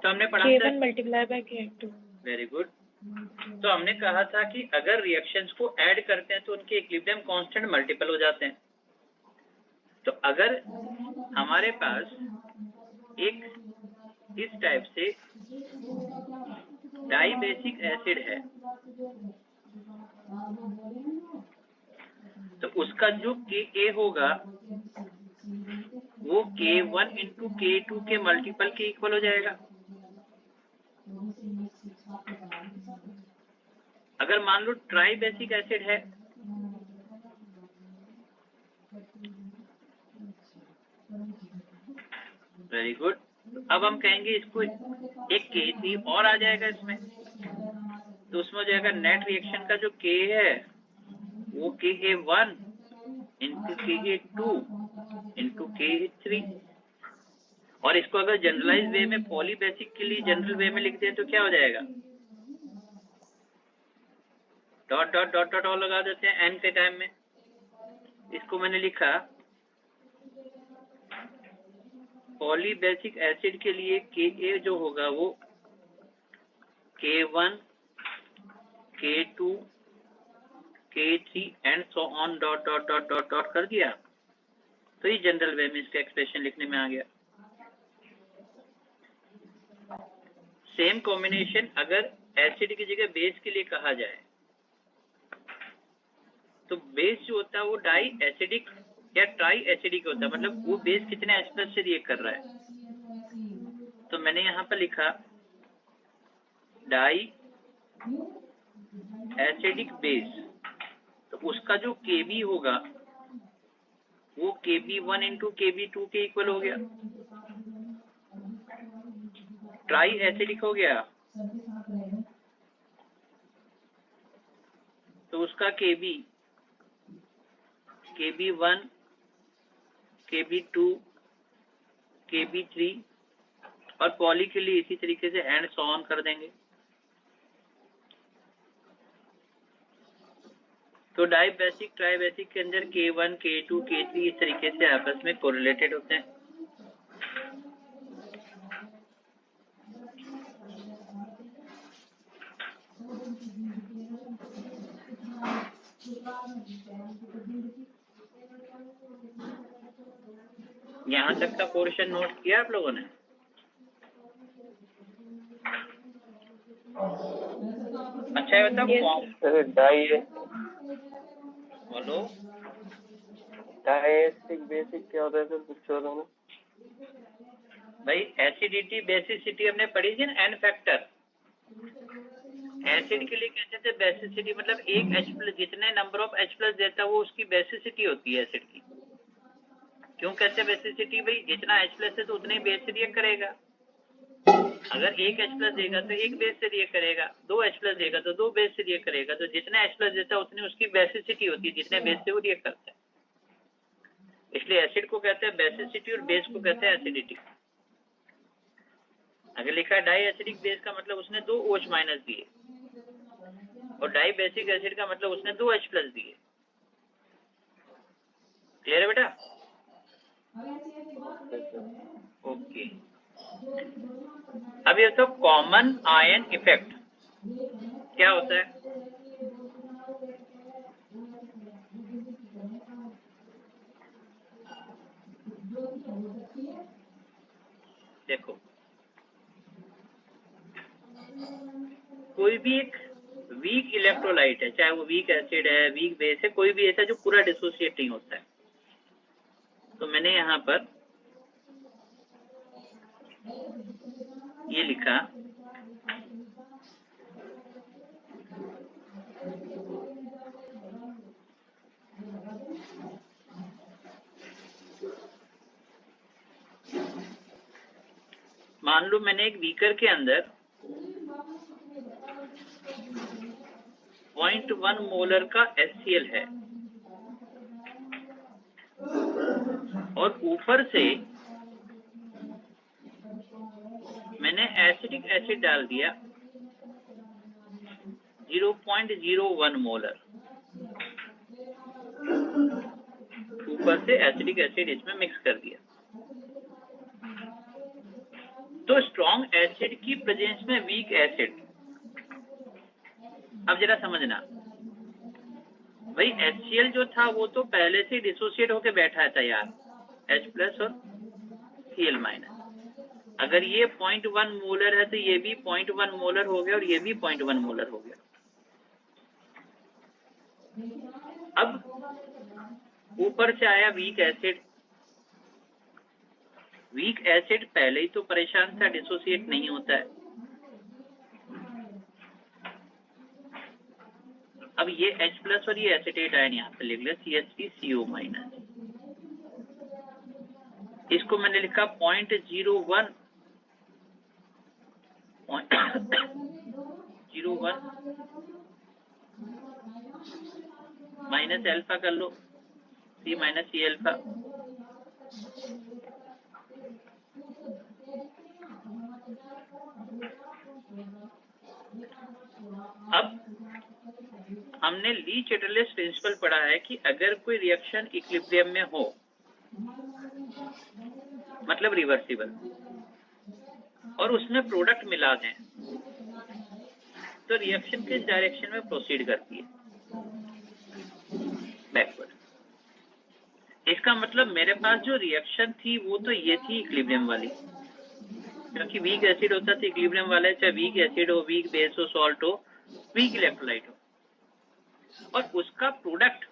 तो हमने पढ़ा था K1 multiply by K2। Very good. तो हमने कहा था कि अगर रिएक्शंस को ऐड करते हैं तो उनके इक्विलिब्रियम कांस्टेंट मल्टीपल हो जाते हैं। तो अगर हमारे पास एक इस टाइप से डाई बेसिक एसिड है तो उसका जो Ka होगा वो K1 इंटू K2 के मल्टीपल के इक्वल हो जाएगा। अगर मान लो ट्राई बेसिक एसिड है वेरी गुड, अब हम कहेंगे इसको एक K3 और आ जाएगा इसमें, तो उसमें हो जाएगा नेट रिएक्शन का जो K है वो Ka1 into Ka2 into Ka3। और इसको अगर जनरलाइज वे में पॉलीबेसिक के लिए जनरल वे में लिखते हैं तो क्या हो जाएगा? डॉट डॉट डॉट डॉट और लगा देते हैं एन के टाइम में। इसको मैंने लिखा पॉलीबेसिक एसिड के लिए Ka जो होगा वो K1 K2 K3 and so on dot dot dot dot dot कर दिया, तो ये जनरल वे में इसका एक्सप्रेशन लिखने में आ गया। सेम कॉम्बिनेशन अगर एसिड की जगह बेस के लिए कहा जाए तो बेस जो होता है वो डाई एसिडिक या ट्राई एसिडिक होता है, मतलब वो बेस कितने H+ से रिएक्ट कर रहा है। तो मैंने यहाँ पर लिखा डाई एसिडिक बेस, तो उसका जो Kb होगा वो Kb1 इंटू Kb2 के इक्वल हो गया। ट्राई एसिडिक हो गया तो उसका Kb Kb1 Kb2 Kb3 और पॉली के लिए इसी तरीके से एंड सो ऑन कर देंगे। तो डाई बेसिक ट्राई बेसिक के अंदर K1, K2, K3 इस तरीके से आपस में कोरिलेटेड होते हैं। यहाँ तक का पोर्शन नोट किया आप लोगों ने? अच्छा है बताओ। डाई बोलो। डाइएसिडिक बेसिक क्या होता है सर, कुछ और ना? भाई एसिडिटी बेसिसिटी हमने पढ़ी थी ना, एन फैक्टर। एसिड के लिए कहते थे बेसिसिटी, मतलब एक H प्लस जितने नंबर ऑफ H प्लस देता है वो उसकी बेसिसिटी होती है एसिड की। क्यों कहते हैं बेसिसिटी? भाई जितना H प्लस है तो उतने ही बेस से रिएक्ट करेगा। अगर एक H प्लस देगा तो एक बेस से रिएक्ट करेगा, दो H प्लस देगा तो दो बेस से रिएक्ट करेगा। तो जितना H प्लस देता है उतनी उसकी बेसिसिटी होती है, जितने बेस से वो रिएक्ट करता है। इसलिए एसिड को कहते हैं बेसिसिटी और बेस को कहते हैं एसिडिटी। अगर लिखा है डाई एसिडिक बेस का मतलब उसने दो OH माइनस दिए, और डाई बेसिक एसिड का मतलब उसने दो H प्लस दिए। क्लियर है बेटा? ओके। अब ये तो कॉमन आयन इफेक्ट क्या होता है? देखो, कोई भी एक वीक इलेक्ट्रोलाइट है, चाहे वो वीक एसिड है, वीक बेस है, कोई भी ऐसा जो पूरा डिसोसिएट नहीं होता है। तो मैंने यहाँ पर ये लिखा, मान लो मैंने एक बीकर के अंदर 0.1 मोलर का HCl है, और ऊपर से मैंने एसिडिक एसिड डाल दिया 0.01 मोलर। ऊपर से एसिडिक एसिड इसमें मिक्स कर दिया। तो स्ट्रॉन्ग एसिड की प्रेजेंस में वीक एसिड, अब जरा समझना भाई, HCl जो था वो तो पहले से डिसोसिएट होके बैठा है तैयार, H प्लस और Cl माइनस। अगर ये 0.1 मोलर है तो ये भी 0.1 मोलर हो गया और ये भी 0.1 मोलर हो गया। अब ऊपर से आया वीक एसिड। वीक एसिड पहले ही तो परेशान था, डिसोसिएट नहीं होता है। अब ये H प्लस और ये एसिटेट आयन यहाँ पे लिख लिया CH3CO माइनस। इसको मैंने लिखा 0.01 माइनस अल्फा कर लो, C माइनस C अल्फा। अब हमने ली चैटरलेस प्रिंसिपल पढ़ा है कि अगर कोई रिएक्शन इक्विलिब्रियम में हो, मतलब रिवर्सिबल, और उसमें प्रोडक्ट मिला दें, तो रिएक्शन किस डायरेक्शन में प्रोसीड करती है? बैकवर्ड। इसका मतलब मेरे पास जो रिएक्शन थी वो तो ये थी इक्विलिब्रियम वाली, क्योंकि वीक एसिड होता था इक्विलिब्रियम वाला है, चाहे वीक एसिड हो, वीक बेस हो, सॉल्ट हो, वीक इलेक्ट्रोलाइट हो। और उसका प्रोडक्ट,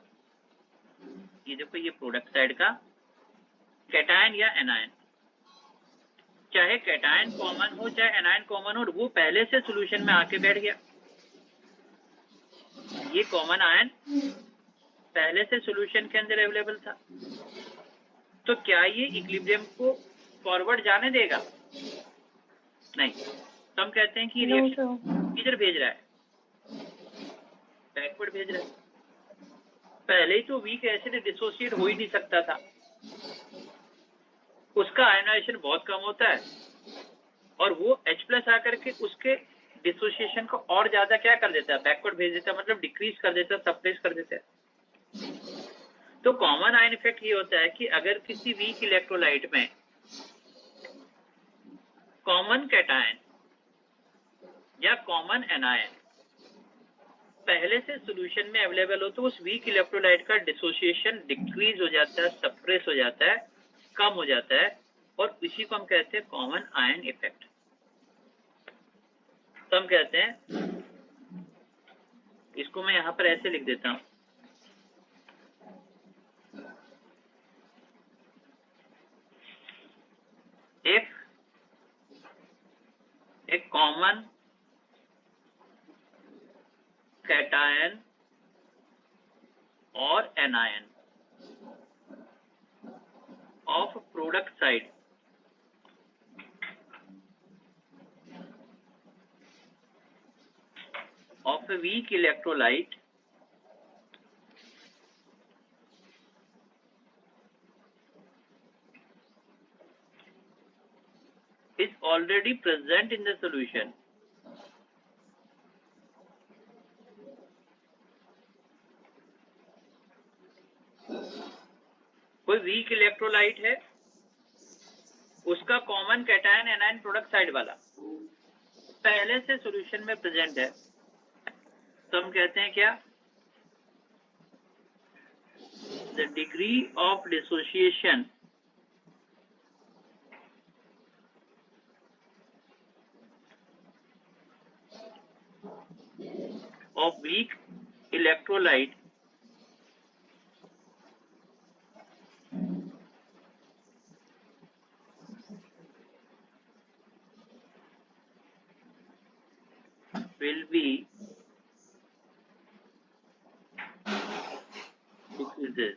ये देखो, ये प्रोडक्ट साइड का कैटायन या एनायन, चाहे कैटायन कॉमन हो चाहे एनायन कॉमन हो, वो पहले से सॉल्यूशन में आके बैठ गया। ये कॉमन आयन पहले से सॉल्यूशन के अंदर अवेलेबल था, तो क्या ये इक्विलिब्रियम को फॉरवर्ड जाने देगा? नहीं। तो हम कहते हैं कि रिएक्शन किधर भेज रहा है? बैकवर्ड भेज रहा है। पहले ही तो वीक एसिड डिसोसिएट हो ही नहीं सकता था, उसका आयनाइजेशन बहुत कम होता है, और वो H प्लस आकर के उसके डिसोसिएशन को और ज्यादा क्या कर देता है? बैकवर्ड भेज देता है, मतलब डिक्रीज कर देता है, सप्रेस कर देता है। तो कॉमन आयन इफेक्ट ये होता है कि अगर किसी वीक इलेक्ट्रोलाइट में कॉमन कैटायन या कॉमन एनायन पहले से सॉल्यूशन में अवेलेबल हो तो उस वीक इलेक्ट्रोलाइट का डिसोसिएशन डिक्रीज हो जाता है, सप्रेस हो जाता है, कम हो जाता है, और इसी को हम कहते हैं कॉमन आयन इफेक्ट। तो हम कहते हैं, इसको मैं यहां पर ऐसे लिख देता हूं, एक कॉमन कैटायन और anion of product side of a weak electrolyte is already present in the solution. कोई वीक इलेक्ट्रोलाइट है, उसका common cation anion product side वाला पहले से सॉल्यूशन में प्रेजेंट है, तो हम कहते हैं क्या, the degree of dissociation of weak electrolyte will be decreases।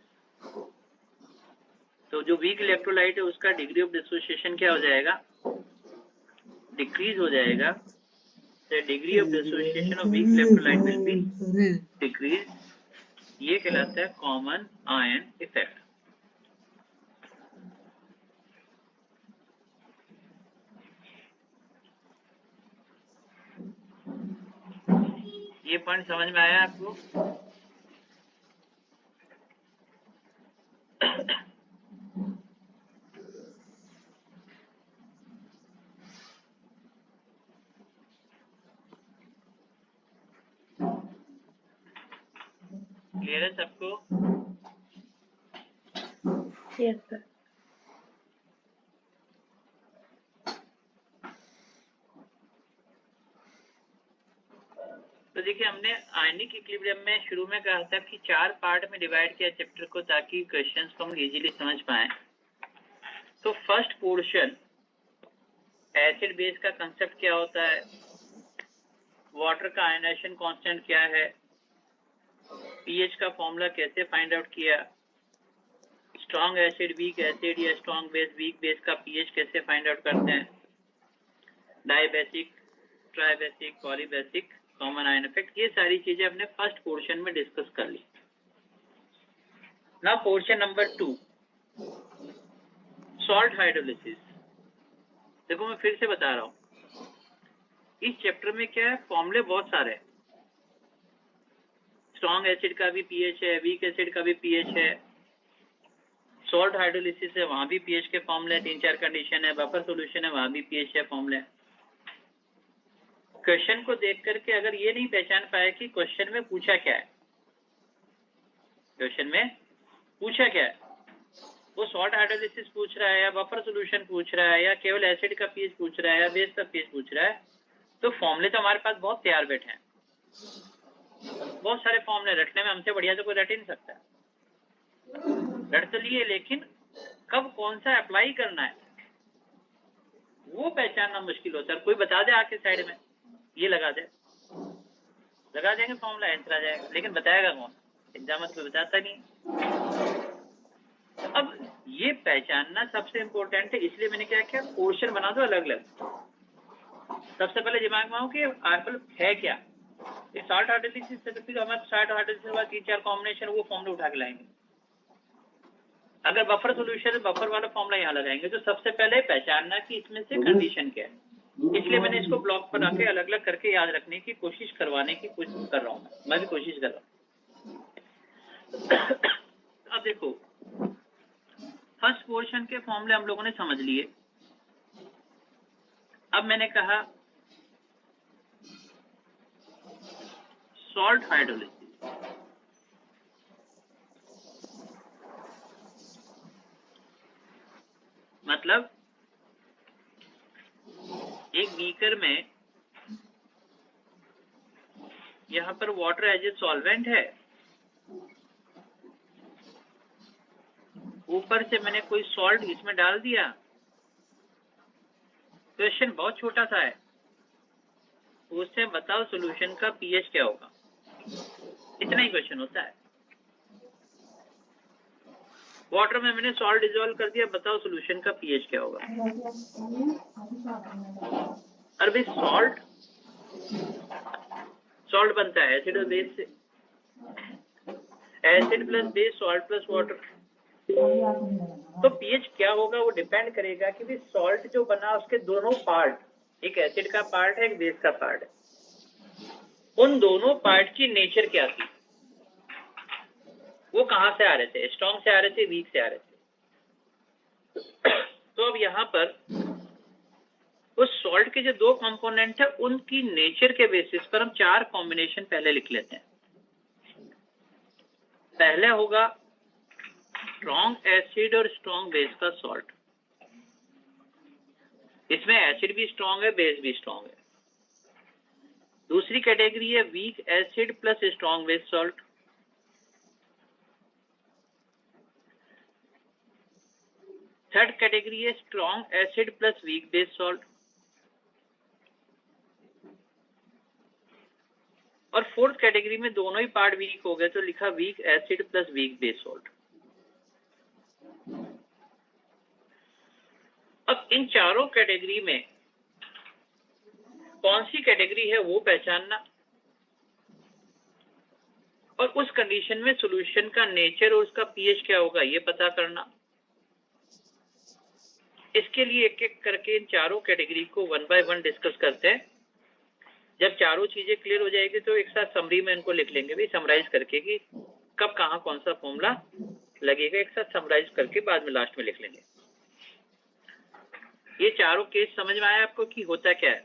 तो जो वीक इलेक्ट्रोलाइट है उसका डिग्री ऑफ डिसोसिएशन क्या हो जाएगा, डिक्रीज हो जाएगा। The degree of dissociation of weak electrolyte will be decrease. ये कहलाता है कॉमन आयन इफेक्ट। ये पॉइंट समझ में आया आपको? क्लियर है सबको? Yes sir. तो देखिए, हमने आयनिक इक्विलिब्रियम में शुरू में कहा था कि 4 पार्ट में डिवाइड किया चैप्टर को ताकि क्वेश्चंस को हम इजीली समझ पाएं। तो फर्स्ट पोर्शन एसिड बेस का कंसेप्ट क्या होता है, वाटर का आयनाइजेशन कांस्टेंट क्या है, पीएच का फॉर्मूला कैसे फाइंड आउट किया, स्ट्रॉन्ग एसिड वीक एसिड या स्ट्रॉन्ग बेस वीक बेस का पीएच कैसे फाइंड आउट करते हैं, dibasic, tribasic, polybasic, common ion effect, ये सारी चीजें हमने फर्स्ट पोर्शन में डिस्कस कर ली। Now portion number 2, salt hydrolysis. देखो मैं फिर से बता रहा हूं, इस चैप्टर में क्या है, फॉर्मूले बहुत सारे हैं। स्ट्रॉन्ग एसिड का भी पीएच है, वीक एसिड का भी पीएच है, सॉल्ट हाइड्रोलिसिस है, वहां भी पीएच के फॉर्मूले 3-4 कंडीशन है, बफर सॉल्यूशन है, वहां भी पीएच है फॉर्मूले। क्वेश्चन को देख करके अगर ये नहीं पहचान पाए कि क्वेश्चन में पूछा क्या है, क्वेश्चन में पूछा क्या है, वो सॉल्ट हाइड्रोलिसिस पूछ रहा है या बफर सॉल्यूशन पूछ रहा है या केवल एसिड का पीएच पूछ रहा है या बेस का पीएच पूछ रहा है, तो फॉर्मूले तो हमारे पास बहुत तैयार बैठे हैं, बहुत सारे फॉर्मूले, रटने में हमसे बढ़िया तो कोई रट ही नहीं सकता। रट तो लिए, लेकिन कब कौन सा अप्लाई करना है वो पहचानना मुश्किल होता है। कोई बता दे आके साइड में, ये लगा दे, लगा देंगे फॉर्मूला, आंसर आ जाएगा, लेकिन बताएगा कौन? एग्जाम में कोई बताता नहीं। अब ये पहचानना सबसे इम्पोर्टेंट है, इसलिए मैंने क्या किया, पोर्शन बना दो अलग अलग। सबसे पहले दिमाग में आओ कि एप्पल है क्या, ये सॉल्ट हाइड्रोलिसिस से, तो फिर हमारे सॉल्ट हाइड्रोलिसिस के बाद 3-4 कॉम्बिनेशन, वो फॉर्मूला उठा के लाएंगे। अगर बफर सॉल्यूशन है, बफर वाला फॉर्मूला यहाँ लगाएंगे। तो सबसे पहले पहचानना कि इसमें से कंडीशन क्या है, इसलिए मैंने इसको ब्लॉक पर आके अलग अलग करके याद रखने की कोशिश करवाने की कोशिश कर रहा हूँ। मैं भी कोशिश कर रहा हूँ। अब देखो फर्स्ट पोर्शन के फॉर्मूले हम लोगों ने समझ लिए। अब मैंने कहा सॉल्ट हाइड्रोलिसिस, मतलब एक बीकर में यहाँ पर वाटर एज ए सॉल्वेंट है, ऊपर से मैंने कोई सॉल्ट इसमें डाल दिया। क्वेश्चन बहुत छोटा सा है, उससे बताओ सॉल्यूशन का पीएच क्या होगा, इतना ही क्वेश्चन होता है। वाटर में मैंने सॉल्ट डिसॉल्व कर दिया, बताओ सॉल्यूशन का पीएच क्या होगा। और भाई सॉल्ट बनता है एसिड और बेस से, acid plus base, salt plus water. तो पीएच क्या होगा वो डिपेंड करेगा कि भाई सॉल्ट जो बना उसके दोनों पार्ट, एक एसिड का पार्ट है, एक बेस का पार्ट है, उन दोनों पार्ट की नेचर क्या थी, वो कहां से आ रहे थे, स्ट्रॉन्ग से आ रहे थे, वीक से आ रहे थे। तो अब यहाँ पर उस सॉल्ट के जो दो कंपोनेंट है उनकी नेचर के बेसिस पर हम चार कॉम्बिनेशन पहले लिख लेते हैं। पहले होगा स्ट्रॉन्ग एसिड और स्ट्रॉन्ग बेस का सॉल्ट, इसमें एसिड भी स्ट्रॉन्ग है, बेस भी स्ट्रॉन्ग है। दूसरी कैटेगरी है weak acid plus strong base salt. Third category है strong acid plus weak base salt. और फोर्थ कैटेगरी में दोनों ही पार्ट वीक हो गए तो लिखा weak acid plus weak base salt. अब इन चारों कैटेगरी में कौन सी कैटेगरी है वो पहचानना, और उस कंडीशन में सॉल्यूशन का नेचर और उसका पीएच क्या होगा ये पता करना। इसके लिए एक एक करके इन चारों कैटेगरी को वन बाय वन डिस्कस करते हैं। जब चारों चीजें क्लियर हो जाएगी तो एक साथ समरी में इनको लिख लेंगे भी, समराइज करके कि कब कहां कौन सा फॉर्मूला लगेगा, एक साथ समराइज करके बाद में लास्ट में लिख लेंगे। ये चारों केस समझ में आया आपको कि होता क्या है।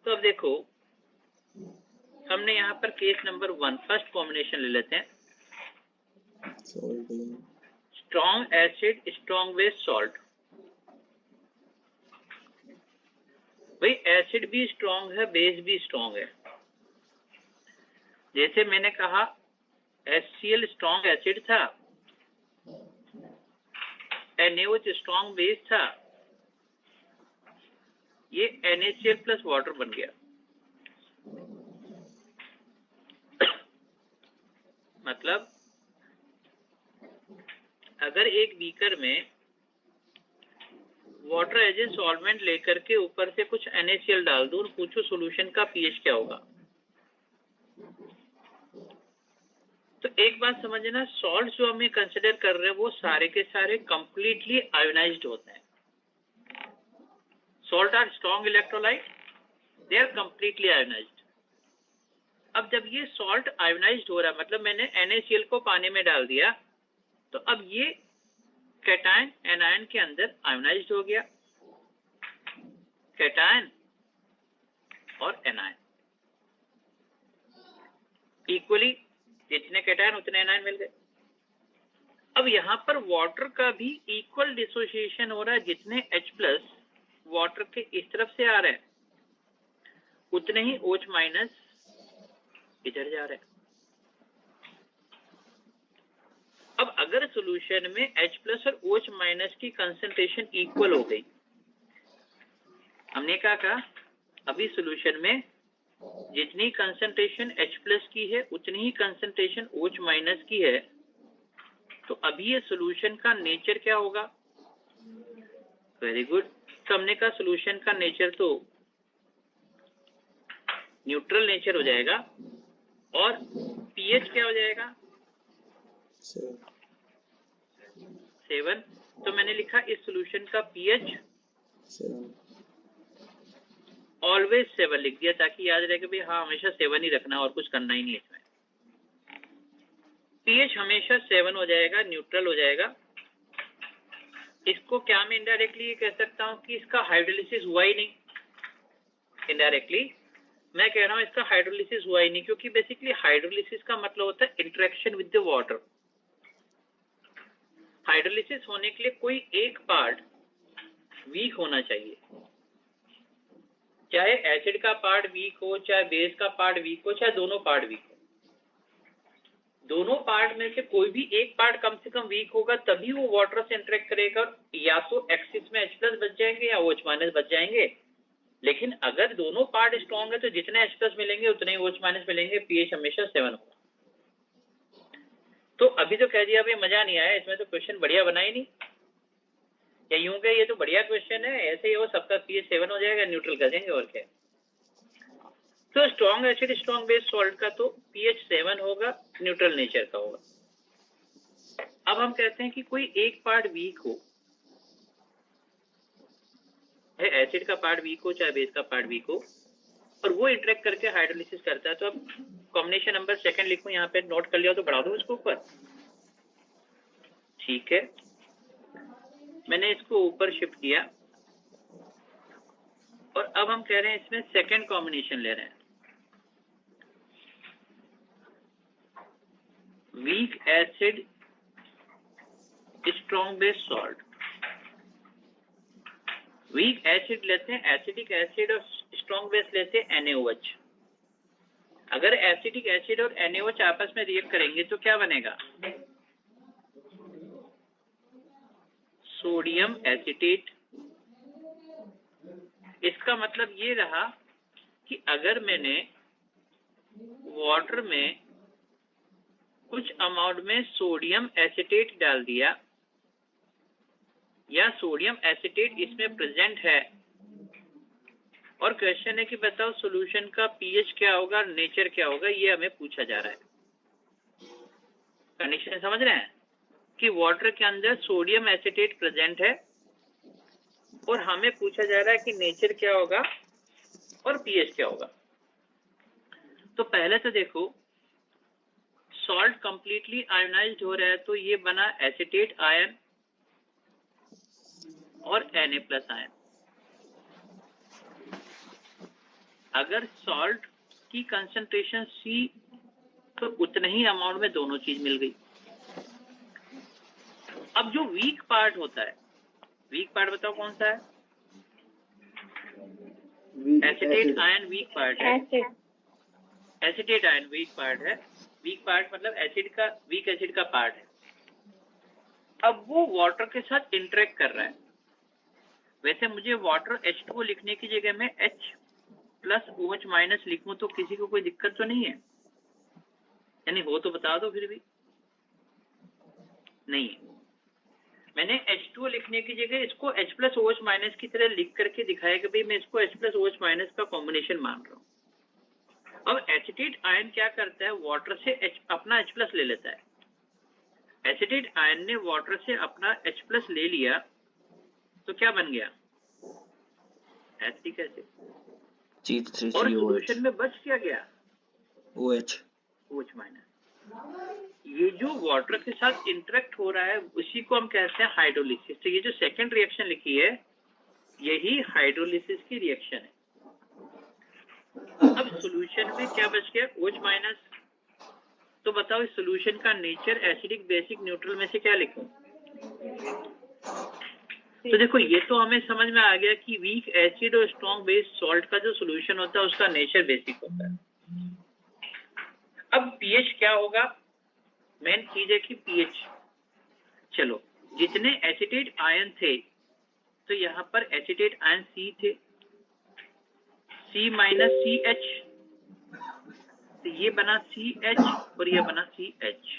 तो अब देखो हमने यहाँ पर केस नंबर 1 फर्स्ट कॉम्बिनेशन ले लेते हैं, strong acid strong base salt. भाई एसिड भी स्ट्रॉन्ग है, बेस भी स्ट्रॉन्ग है। जैसे मैंने कहा HCl स्ट्रॉन्ग एसिड था, NaOH स्ट्रॉन्ग बेस था, ये NaCl प्लस वाटर बन गया। मतलब अगर एक बीकर में वाटर एज ए सॉल्वेंट लेकर के ऊपर से कुछ NaCl डाल दूं और पूछो सॉल्यूशन का पीएच क्या होगा, तो एक बात समझना, सॉल्ट जो हम कंसिडर कर रहे हैं वो सारे के सारे कंप्लीटली आयोनाइज्ड होते हैं। Salt are strong electrolyte, they are completely ionized. अब जब ये सॉल्ट आयोनाइज्ड हो रहा है, मतलब मैंने NaCl को पानी में डाल दिया, तो अब ये कैटायन एनायन के अंदर आयोनाइज्ड हो गया, कैटायन और एनायन इक्वली, जितने कैटायन उतने एनायन मिल गए। अब यहाँ पर वाटर का भी इक्वल डिसोसिएशन हो रहा है, जितने H+ वाटर के इस तरफ से आ रहे हैं उतने ही OH- इधर जा रहे हैं। अब अगर सॉल्यूशन में H+ और OH- की कंसंट्रेशन इक्वल हो गई, हमने क्या कहा, अभी सॉल्यूशन में जितनी कंसंट्रेशन H+ की है उतनी ही कंसंट्रेशन OH- की है, तो अभी ये सॉल्यूशन का नेचर क्या होगा। Very good. तो हमने कहा सॉल्यूशन का नेचर तो न्यूट्रल नेचर हो जाएगा, और पीएच क्या हो जाएगा 7। तो मैंने लिखा इस सॉल्यूशन का पीएच ऑलवेज 7 लिख दिया, ताकि याद रहे कि भाई हाँ हमेशा 7 ही रखना और कुछ करना ही नहीं इसमें। पीएच हमेशा 7 हो जाएगा, न्यूट्रल हो जाएगा। इसको क्या मैं इनडायरेक्टली कह सकता हूँ कि इसका हाइड्रोलिसिस हुआ ही नहीं। इनडायरेक्टली मैं कह रहा हूँ इसका हाइड्रोलिसिस हुआ ही नहीं, क्योंकि बेसिकली हाइड्रोलिसिस का मतलब होता है interaction with the water. Hydrolysis होने के लिए कोई एक पार्ट वीक होना चाहिए, चाहे एसिड का पार्ट वीक हो, चाहे बेस का पार्ट वीक हो, चाहे दोनों पार्ट वीक हो। दोनों पार्ट में से कोई भी एक पार्ट कम से कम वीक होगा, तभी वो वाटर से इंटरेक्ट करेगा। या तो एक्सिस में H+ बच जाएंगे या OH- बच जाएंगे। लेकिन अगर दोनों पार्ट स्ट्रॉन्ग है तो जितने H+ मिलेंगे उतने ही OH- मिलेंगे। पीएच हमेशा 7 होगा। तो अभी तो कह दिया भाई मजा नहीं आया, इसमें तो क्वेश्चन बढ़िया बना ही नहीं। या यूं कहे ये तो बढ़िया क्वेश्चन है, ऐसे ही हो सबका पीएच 7 हो जाएगा, न्यूट्रल कर देंगे और क्या। तो strong acid strong base salt का तो पीएच 7 होगा, न्यूट्रल नेचर का होगा। अब हम कहते हैं कि कोई एक पार्ट वीक हो, एसिड का पार्ट वीक हो चाहे बेस का पार्ट वीक हो, और वो इंटरेक्ट करके हाइड्रोलिसिस करता है। तो अब कॉम्बिनेशन नंबर 2 लिखूं, यहाँ पे नोट कर लिया तो बढ़ा दो इसको ऊपर। ठीक है, मैंने इसको ऊपर शिफ्ट किया और अब हम कह रहे हैं इसमें सेकंड कॉम्बिनेशन ले रहे हैं, week acid strong base salt. Weak acid लेते हैं एसिडिक एसिड और स्ट्रॉन्ग बेस लेते हैं NaOH। अगर एसिडिक एसिड और NaOH आपस में रिएक्ट करेंगे तो क्या बनेगा? Sodium acetate. इसका मतलब ये रहा कि अगर मैंने वाटर में कुछ अमाउंट में सोडियम एसीटेट डाल दिया या सोडियम एसीटेट इसमें प्रेजेंट है, और क्वेश्चन है कि बताओ सॉल्यूशन का पीएच क्या होगा, नेचर क्या होगा, ये हमें पूछा जा रहा है। कंडीशन समझ रहे हैं कि वाटर के अंदर सोडियम एसीटेट प्रेजेंट है और हमें पूछा जा रहा है कि नेचर क्या होगा और पीएच क्या होगा। तो पहले तो देखो, सॉल्ट कंप्लीटली आयोनाइज्ड हो रहा है तो ये बना एसीटेट आयन और Na+ आयन। अगर सॉल्ट की कंसंट्रेशन C तो उतने ही अमाउंट में दोनों चीज मिल गई। अब जो वीक पार्ट होता है, वीक पार्ट बताओ कौन सा है? एसीटेट आयन वीक पार्ट है। एसीटेट आयन वीक पार्ट है। वीक पार्ट मतलब एसिड का, वीक एसिड का पार्ट है। अब वो वाटर के साथ इंटरेक्ट कर रहा है। वैसे मुझे वाटर H2O लिखने की जगह में H+OH- लिखूं तो किसी को कोई दिक्कत तो नहीं है? यानी हो तो बता दो, फिर भी नहीं है। मैंने H2O लिखने की जगह इसको H+OH- की तरह लिख करके दिखाया कि भाई मैं इसको H+OH- का कॉम्बिनेशन मान रहा हूं। अब एसिटेट आयन क्या करता है, वाटर से अपना H+ ले लेता है। एसिटेट आयन ने वाटर से अपना H+ ले लिया तो क्या बन गया? Acetic acid. और सॉल्यूशन में बच क्या गया? OH-। ये जो वाटर के साथ इंटरेक्ट हो रहा है उसी को हम कहते हैं हाइड्रोलिसिस। तो ये जो सेकंड रिएक्शन लिखी है यही हाइड्रोलिसिस की रिएक्शन है। अब सॉल्यूशन में क्या बच गया? OH-। तो बताओ इस सॉल्यूशन का नेचर एसिडिक, बेसिक, न्यूट्रल में से क्या लिखूं? तो देखो ये तो हमें समझ में आ गया कि वीक एसिड और स्ट्रॉन्ग बेस सॉल्ट का जो सॉल्यूशन होता है उसका नेचर बेसिक होता है। अब पीएच क्या होगा? मेन चीज है कि पीएच, चलो जितने एसिटेट आयन थे तो यहाँ पर एसिटेट आयन C थे, C-CH, तो ये बना CH और ये बना CH।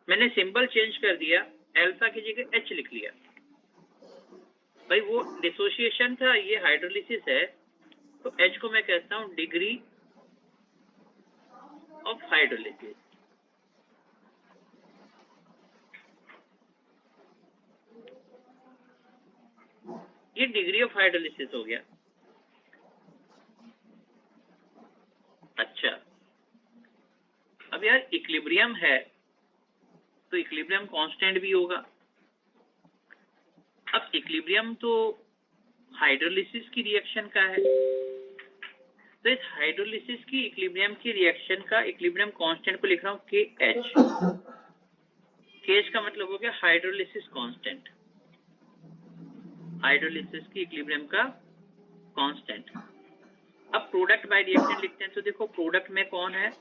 मैंने सिंबल चेंज कर दिया, अल्फा की जगह H लिख लिया। भाई वो डिसोसिएशन था, ये हाइड्रोलिसिस है, तो H को मैं कहता हूं डिग्री ऑफ हाइड्रोलिसिस। ये डिग्री ऑफ हाइड्रोलिसिस हो गया। अच्छा, अब यार इक्विलिब्रियम है तो इक्विलिब्रियम कांस्टेंट भी होगा। अब इक्विलिब्रियम तो हाइड्रोलिसिस की रिएक्शन का है, तो इस हाइड्रोलिसिस की इक्विलिब्रियम की रिएक्शन का इक्विलिब्रियम कांस्टेंट को लिख रहा हूँ KH। KH का मतलब हो गया हाइड्रोलिसिस कांस्टेंट, हाइड्रोलिसिस की इक्विलिब्रियम का कांस्टेंट। अब प्रोडक्ट बाय रिएक्शन लिखते हैं, तो देखो प्रोडक्ट में कौन है,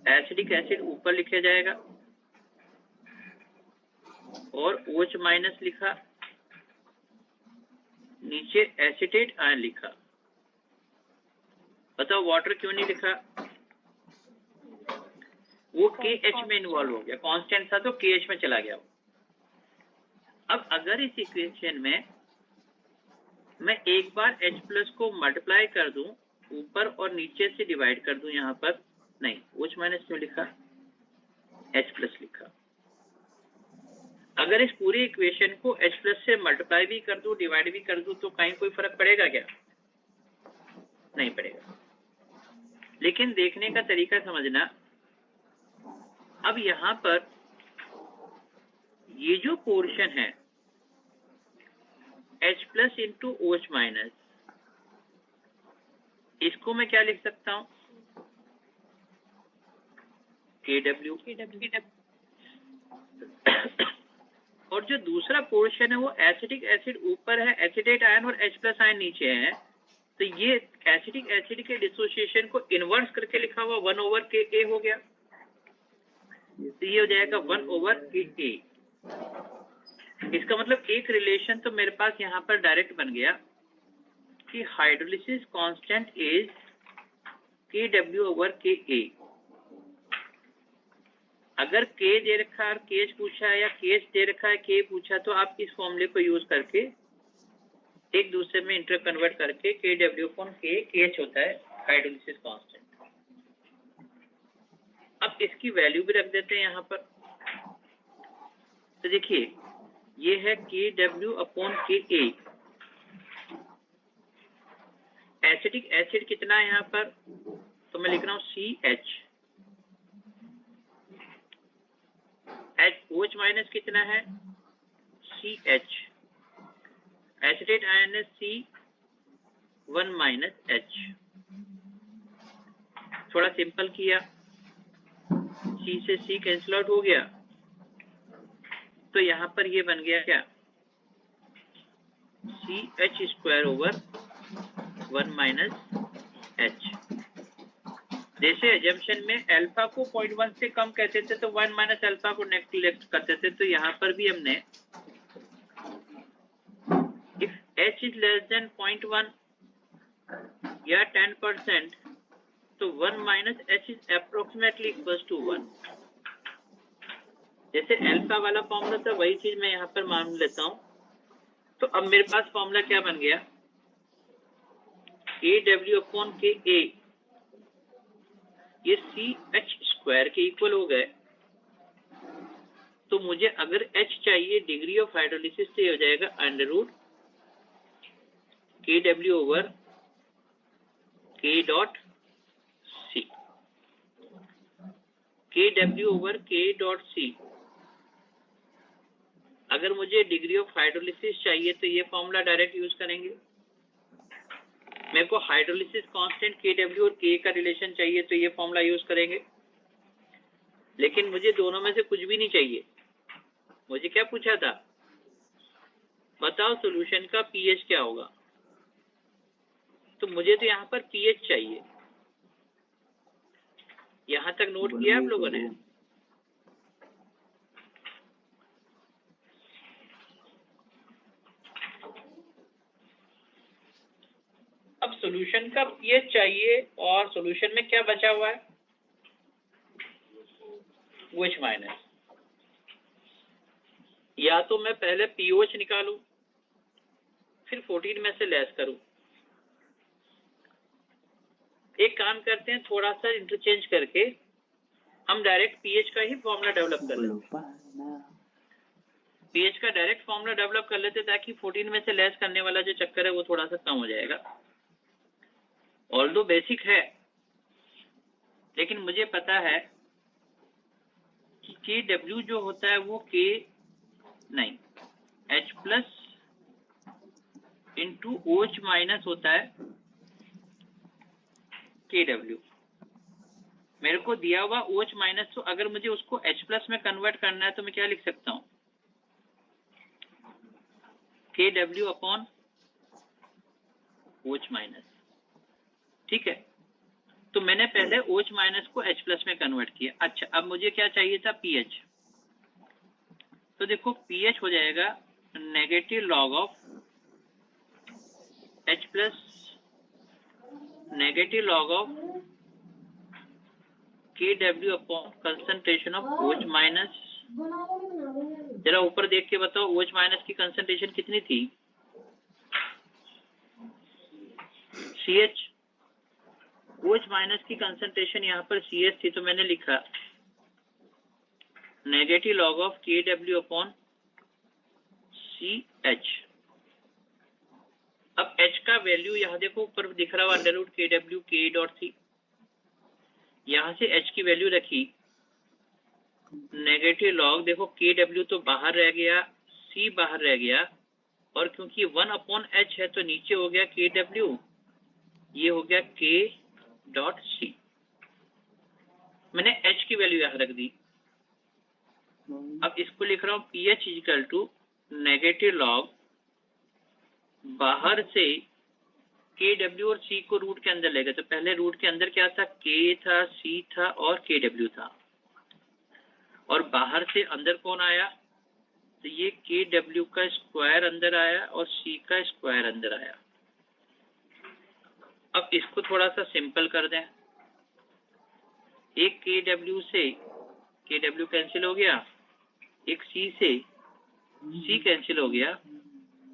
एसिडिक एसिड ऊपर लिखा जाएगा और OH माइनस लिखा, नीचे एसिटेट आयन लिखा। बताओ वाटर क्यों नहीं लिखा, वो KH में इन्वॉल्व हो गया, कांस्टेंट था तो KH में चला गया। अब अगर इस इक्वेशन में मैं एक बार H प्लस को मल्टीप्लाई कर दूं, ऊपर और नीचे से डिवाइड कर दूं, यहाँ पर नहीं, OH माइनस क्यों लिखा, H प्लस लिखा। अगर इस पूरी इक्वेशन को H प्लस से मल्टीप्लाई भी कर दूं, डिवाइड भी कर दूं, तो कहीं कोई फर्क पड़ेगा क्या, नहीं पड़ेगा। लेकिन देखने का तरीका समझना, अब यहाँ पर ये जो पोर्शन है H plus into OH minus, इसको मैं क्या लिख सकता हूं, KW। और जो दूसरा पोर्शन है वो एसिटिक एसिड ऊपर है, एसिटेट आयन और H प्लस आयन नीचे है, तो ये एसिटिक एसिड के डिसोसिएशन को इन्वर्स करके लिखा हुआ 1/KA हो गया, तो ये हो जाएगा 1/KA। इसका मतलब एक रिलेशन तो मेरे पास यहाँ पर डायरेक्ट बन गया कि हाइड्रोलिसिस कांस्टेंट इज KW/KA। अगर K दे रखा है और KH पूछा है, या KH दे रखा है K पूछा, तो आप इस फॉर्मूले को यूज करके एक दूसरे में इंटर कन्वर्ट करके KW/K KH होता है हाइड्रोलिसिस कांस्टेंट। अब इसकी वैल्यू भी रख देते हैं यहाँ पर, तो देखिए ये है KW/KA। एसिटिक एसिड कितना है यहाँ पर, तो मैं लिख रहा हूँ CH। OH माइनस कितना है, CH। एसिटेट आयन है C1 माइनस H। थोड़ा सिंपल किया, C से C कैंसिल आउट हो गया, तो यहाँ पर ये बन गया क्या, CH²/1 माइनस H। जैसे एजम्पशन में अल्फा को 0.1 से कम कहते थे तो 1 माइनस अल्फा को नेग्लेक्ट करते थे, तो यहाँ पर भी हमने if H is less than 0.1 या 10%, तो 1 minus H is approximately equals to 1। जैसे अल्फा वाला फॉर्मूला था वही चीज मैं यहाँ पर मान लेता हूँ, तो अब मेरे पास फॉर्मूला क्या बन गया, KW/KA, ये CH² के इक्वल हो गए। तो मुझे अगर H चाहिए डिग्री ऑफ हाइड्रोलिसिस, से हो जाएगा √KW/K.C। KW/K.C। अगर मुझे डिग्री ऑफ हाइड्रोलिसिस चाहिए तो ये फॉर्मूला डायरेक्ट यूज करेंगे। मेरे को हाइड्रोलिसिस कांस्टेंट KW और K का रिलेशन चाहिए तो ये फॉर्मूला यूज करेंगे। लेकिन मुझे दोनों में से कुछ भी नहीं चाहिए। मुझे क्या पूछा था, बताओ सॉल्यूशन का pH क्या होगा, तो मुझे तो यहाँ पर pH चाहिए। यहां तक नोट किया आप लोगों ने, अब सॉल्यूशन का pH चाहिए और सॉल्यूशन में क्या बचा हुआ है, OH माइनस। या तो मैं पहले POH निकालूं फिर 14 में से लेस करूं। एक काम करते हैं, थोड़ा सा इंटरचेंज करके हम डायरेक्ट pH का ही फॉर्मूला डेवलप कर लेते हैं। pH का डायरेक्ट फॉर्मूला डेवलप कर लेते ताकि 14 में से लेस करने वाला जो चक्कर है वो थोड़ा सा कम हो जाएगा। ऑल्दो बेसिक है लेकिन मुझे पता है कि के डब्ल्यू जो होता है वो के नहीं H plus into OH minus होता है के डब्ल्यू। मेरे को दिया हुआ OH माइनस, तो अगर मुझे उसको H प्लस में कन्वर्ट करना है तो मैं क्या लिख सकता हूँ, के डब्ल्यू अपॉन OH माइनस। ठीक है, तो मैंने पहले OH माइनस को H प्लस में कन्वर्ट किया। अच्छा, अब मुझे क्या चाहिए था, पीएच। तो देखो पीएच हो जाएगा negative log of H plus negative log of K W upon concentration of OH minus. जरा ऊपर देख के बताओ OH माइनस की कंसंट्रेशन कितनी थी, CH। OH माइनस की कंसंट्रेशन यहाँ पर CH थी, तो मैंने लिखा negative log of K W upon CH। अब H का वैल्यू यहाँ देखो ऊपर दिख रहा है under root K W K dot सी। यहाँ से H की वैल्यू रखी नेगेटिव लॉग, देखो के डब्ल्यू तो बाहर रह गया, C बाहर रह गया, और क्योंकि 1 अपॉन H है तो नीचे हो गया के डब्ल्यू, ये हो गया के डॉट सी। मैंने H की वैल्यू यहाँ रख दी। अब इसको लिख रहा हूँ pH is equal to negative log, बाहर से के डब्ल्यू और सी को रूट के अंदर लेगा। तो पहले रूट के अंदर क्या था, के था, सी था और के डब्ल्यू था, और बाहर से अंदर कौन आया, तो ये के डब्ल्यू का स्क्वायर अंदर आया और सी का स्क्वायर अंदर आया। अब इसको थोड़ा सा सिंपल कर दें, एक के डब्ल्यू से के डब्ल्यू कैंसिल हो गया, एक सी से सी कैंसिल हो गया,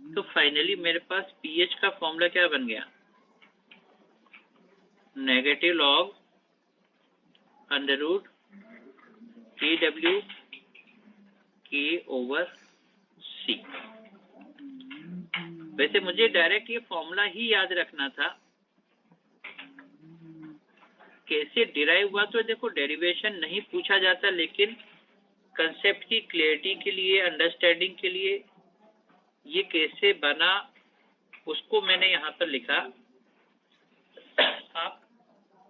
तो फाइनली मेरे पास पीएच का फॉर्मूला क्या बन गया, negative log under root K W K over सी। वैसे मुझे डायरेक्ट ये फॉर्मूला ही याद रखना था, कैसे डिराइव हुआ तो देखो डेरिवेशन नहीं पूछा जाता, लेकिन कंसेप्ट की क्लियरिटी के लिए, अंडरस्टैंडिंग के लिए ये कैसे बना उसको मैंने यहाँ पर लिखा। आप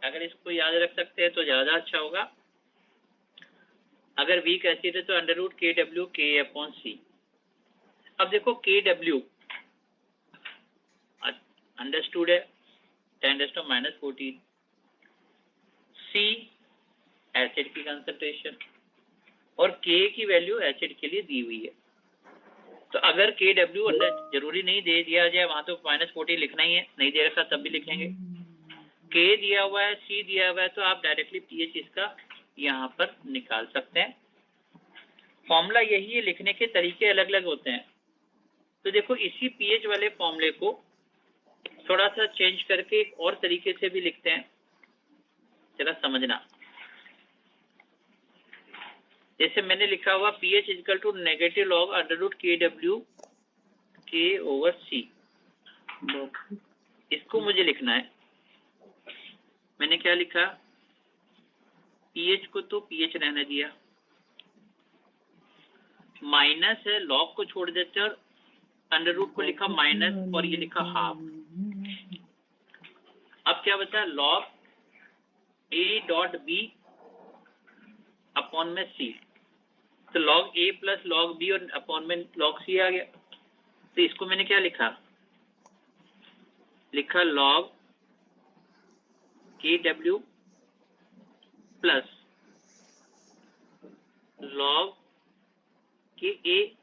अगर इसको याद रख सकते हैं तो ज्यादा अच्छा होगा, अगर वीक एसिड है तो अंडर रूट के डब्ल्यू के अपॉन सी। अब देखो के डब्ल्यू अंडरस्टूड है 10⁻⁻14, सी एसिड की कंसंट्रेशन और के की वैल्यू एसिड के लिए दी हुई है। तो अगर के डब्ल्यू अंडर जरूरी नहीं दे दिया जाए, वहां तो -14 लिखना ही है, नहीं दे रखा तब भी लिखेंगे। के दिया हुआ है, सी दिया हुआ है, तो आप डायरेक्टली पीएच इसका यहाँ पर निकाल सकते हैं। फॉर्मूला यही है, लिखने के तरीके अलग अलग होते हैं। तो देखो इसी पीएच वाले फॉर्मूले को थोड़ा सा चेंज करके एक और तरीके से भी लिखते हैं, जरा समझना। जैसे मैंने लिखा हुआ pH equal to negative log under root K W K over C, इसको मुझे लिखना है। मैंने क्या लिखा, पीएच को तो पीएच रहने दिया, माइनस है लॉग को छोड़ देते हैं और अंडर रूट को लिखा माइनस और ये लिखा हाफ। अब क्या बचा, log A dot B upon में सी, तो log A plus log B और अपॉन में लॉग सी आ गया। तो इसको मैंने क्या लिखा, लिखा लॉग के डब्ल्यू प्लस लॉग के ए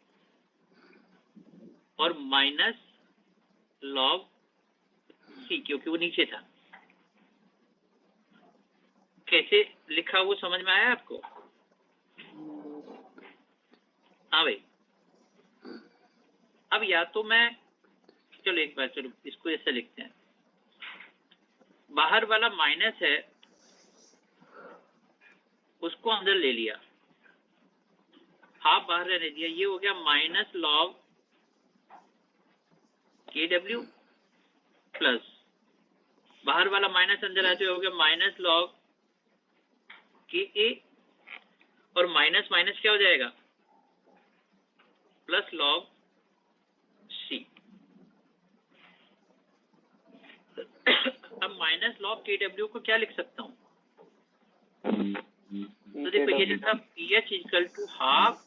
और माइनस लॉग सी, क्योंकि वो नीचे था। कैसे लिखा वो समझ में आया आपको? हाँ भाई, अब या तो मैं, चलो एक बार, चलो इसको ऐसे लिखते हैं, बाहर वाला माइनस है उसको अंदर ले लिया, हाफ बाहर रहने दिया, ये हो गया माइनस लॉग के डब्ल्यू प्लस बाहर वाला माइनस अंदर आते हो गया माइनस लॉग के ए और माइनस माइनस क्या हो जाएगा, प्लस लॉग सी। अब माइनस लॉग के डब्ल्यू को क्या लिख सकता हूँ, तो देखो ये लिखा P H equal to half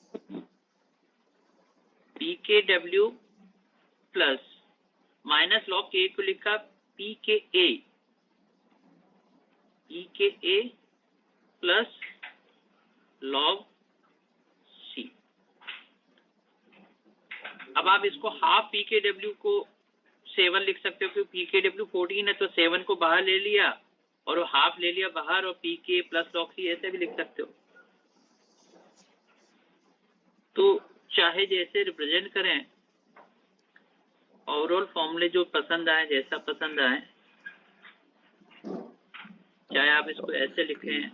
P K W plus minus log K को लिखा पी के ए प्लस लॉग सी। अब आप इसको हाफ पी के डब्ल्यू को 7 लिख सकते हो, क्योंकि पी के डब्ल्यू 14 है तो 7 को बाहर ले लिया और वो हाफ ले लिया बाहर, और पी के प्लस लॉग सी ऐसे भी लिख सकते हो। तो चाहे जैसे रिप्रेजेंट करें, ओवरऑल फॉर्मूले जो पसंद आए, जैसा पसंद आए, चाहे आप इसको ऐसे लिखें,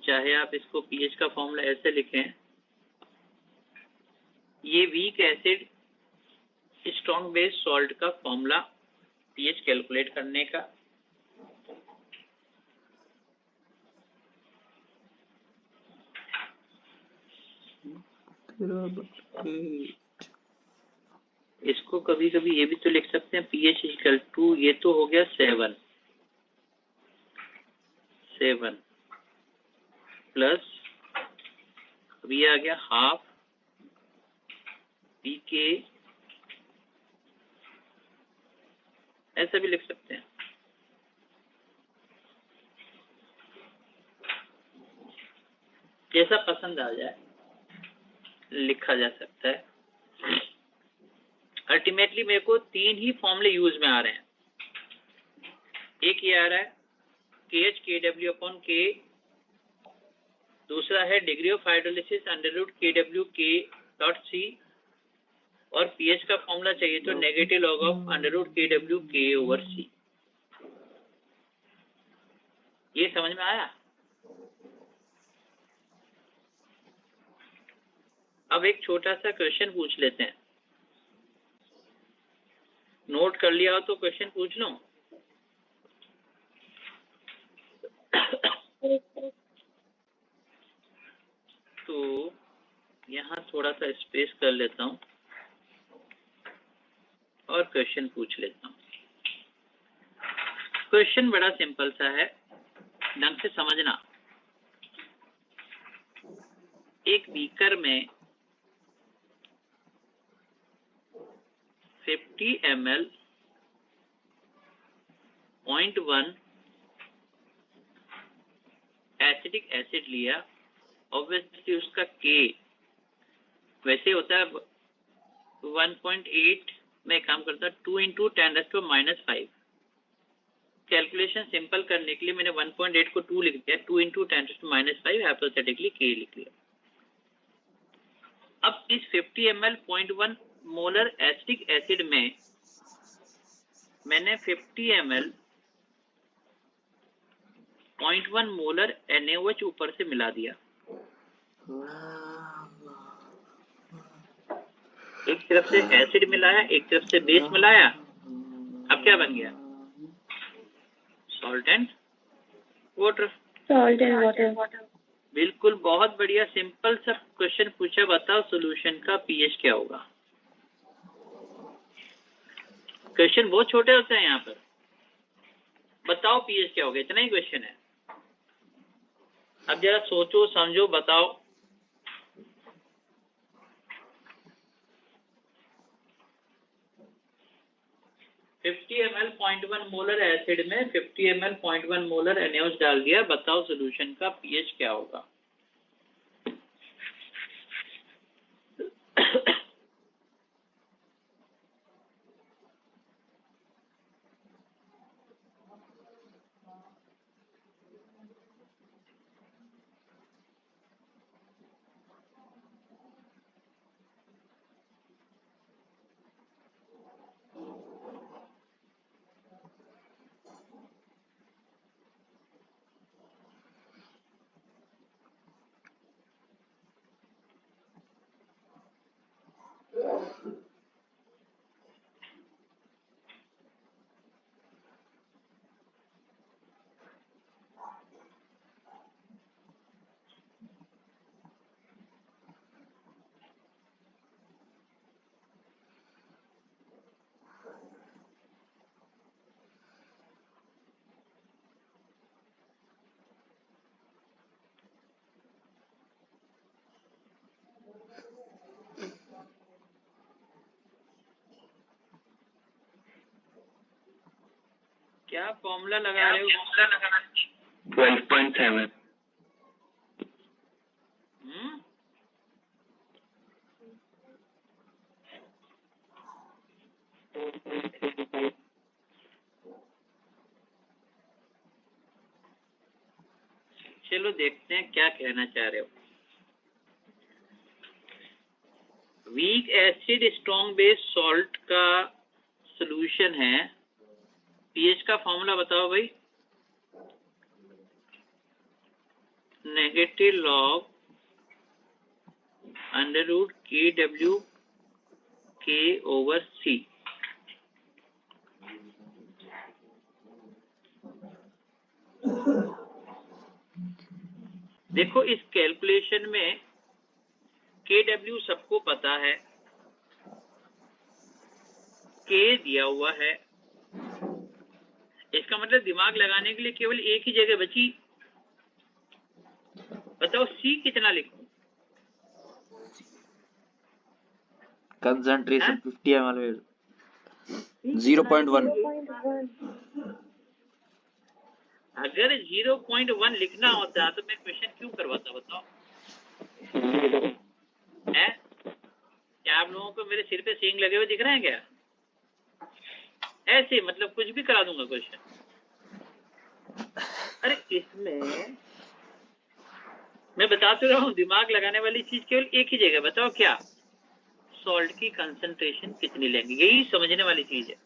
चाहे आप इसको पीएच का फॉर्मूला ऐसे लिखें। ये week acid strong base salt का फॉर्मूला पीएच कैलकुलेट करने का। इसको कभी कभी ये भी तो लिख सकते हैं पीएच इक्वल टू, ये तो हो गया 7 प्लस अभी आ गया हाफ पी के, ऐसा भी लिख सकते हैं। जैसा पसंद आ जाए लिखा जा सकता है। अल्टीमेटली मेरे को 3 ही फॉर्मूले यूज में आ रहे हैं। एक ये आ रहा है के एच के डब्ल्यू अपॉन के, दूसरा है degree of hydrolysis under root K W K dot C, और पीएच का फॉर्मूला चाहिए तो negative log of under root K W K over C. ये समझ में आया? अब एक छोटा सा क्वेश्चन पूछ लेते हैं। नोट कर लिया हो तो क्वेश्चन पूछ लो। तो यहाँ थोड़ा सा स्पेस कर लेता हूँ और क्वेश्चन पूछ लेता हूँ। क्वेश्चन बड़ा सिंपल सा है, ढंग से समझना। एक बीकर में 50 ml 0.1 एसिडिक एसिड लिया। ऑब्वियसली उसका के वैसे होता है 1.8 में काम करता है 2 × 10⁻⁵। कैलकुलेशन सिंपल करने के लिए मैंने 1.8 को 2 लिख दिया, 2 × 10⁻⁵ हाइपोथेटिकली के लिख लिया। अब इस 50 ml 0.1 मोलर एसिडिक एसिड में मैंने 50 ml 0.1 मोलर NaOH ऊपर से मिला दिया। एक तरफ से एसिड मिलाया, एक तरफ से बेस मिलाया। अब क्या बन गया? Salt and water. बिल्कुल, बहुत बढ़िया। सिंपल सा क्वेश्चन पूछा, बताओ सॉल्यूशन का पीएच क्या होगा। क्वेश्चन बहुत छोटे होते हैं यहाँ पर। बताओ पीएच क्या होगा, इतना ही क्वेश्चन है। अब जरा सोचो समझो, बताओ। $50 ml 0.1 मोलर एसिड में 50 ml 0.1 मोलर NaOH डाल दिया। बताओ सॉल्यूशन का पीएच क्या होगा। क्या फॉर्मूला लगा रहे हो? 12.7। चलो देखते हैं क्या कहना चाह रहे हो। Weak acid strong base salt का सॉल्यूशन है। पीएच का फॉर्मूला बताओ भाई। Negative log under root KW K/C। देखो इस कैलकुलेशन में KW सबको पता है, K दिया हुआ है। इसका मतलब दिमाग लगाने के लिए केवल एक ही जगह बची। बताओ C कितना लिखूं? Concentration 50 ml 0.1। अगर 0.1 लिखना होता तो मैं क्वेश्चन क्यों करवाता बताओ? है? क्या आप लोगों को मेरे सिर पे सींग लगे हुए दिख रहे हैं क्या? ऐसे मतलब कुछ भी करा दूंगा क्वेश्चन। अरे इसमें मैं बता तो रहा हूँ, दिमाग लगाने वाली चीज केवल एक ही जगह। बताओ क्या? सॉल्ट की कंसंट्रेशन कितनी लेंगे, यही समझने वाली चीज है।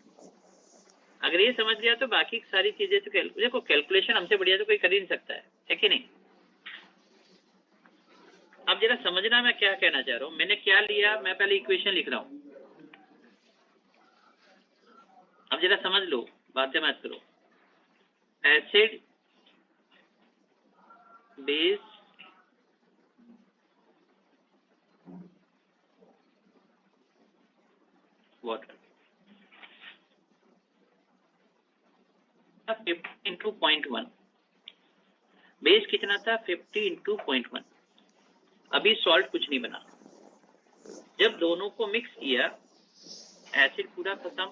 अगर ये समझ लिया तो बाकी सारी चीजें तो देखो कैलकुलेशन हमसे बढ़िया तो कोई कर ही नहीं सकता है कि नहीं? अब जरा समझना मैं क्या कहना चाह रहा हूँ। मैंने क्या लिया, मैं पहले इक्वेशन लिख रहा हूँ। अब जरा समझ लो, बातें मत करो। Acid base water 50 into 0.1। Base कितना था? 50 into 0.1। अभी सॉल्ट कुछ नहीं बना। जब दोनों को मिक्स किया, एसिड पूरा खत्म,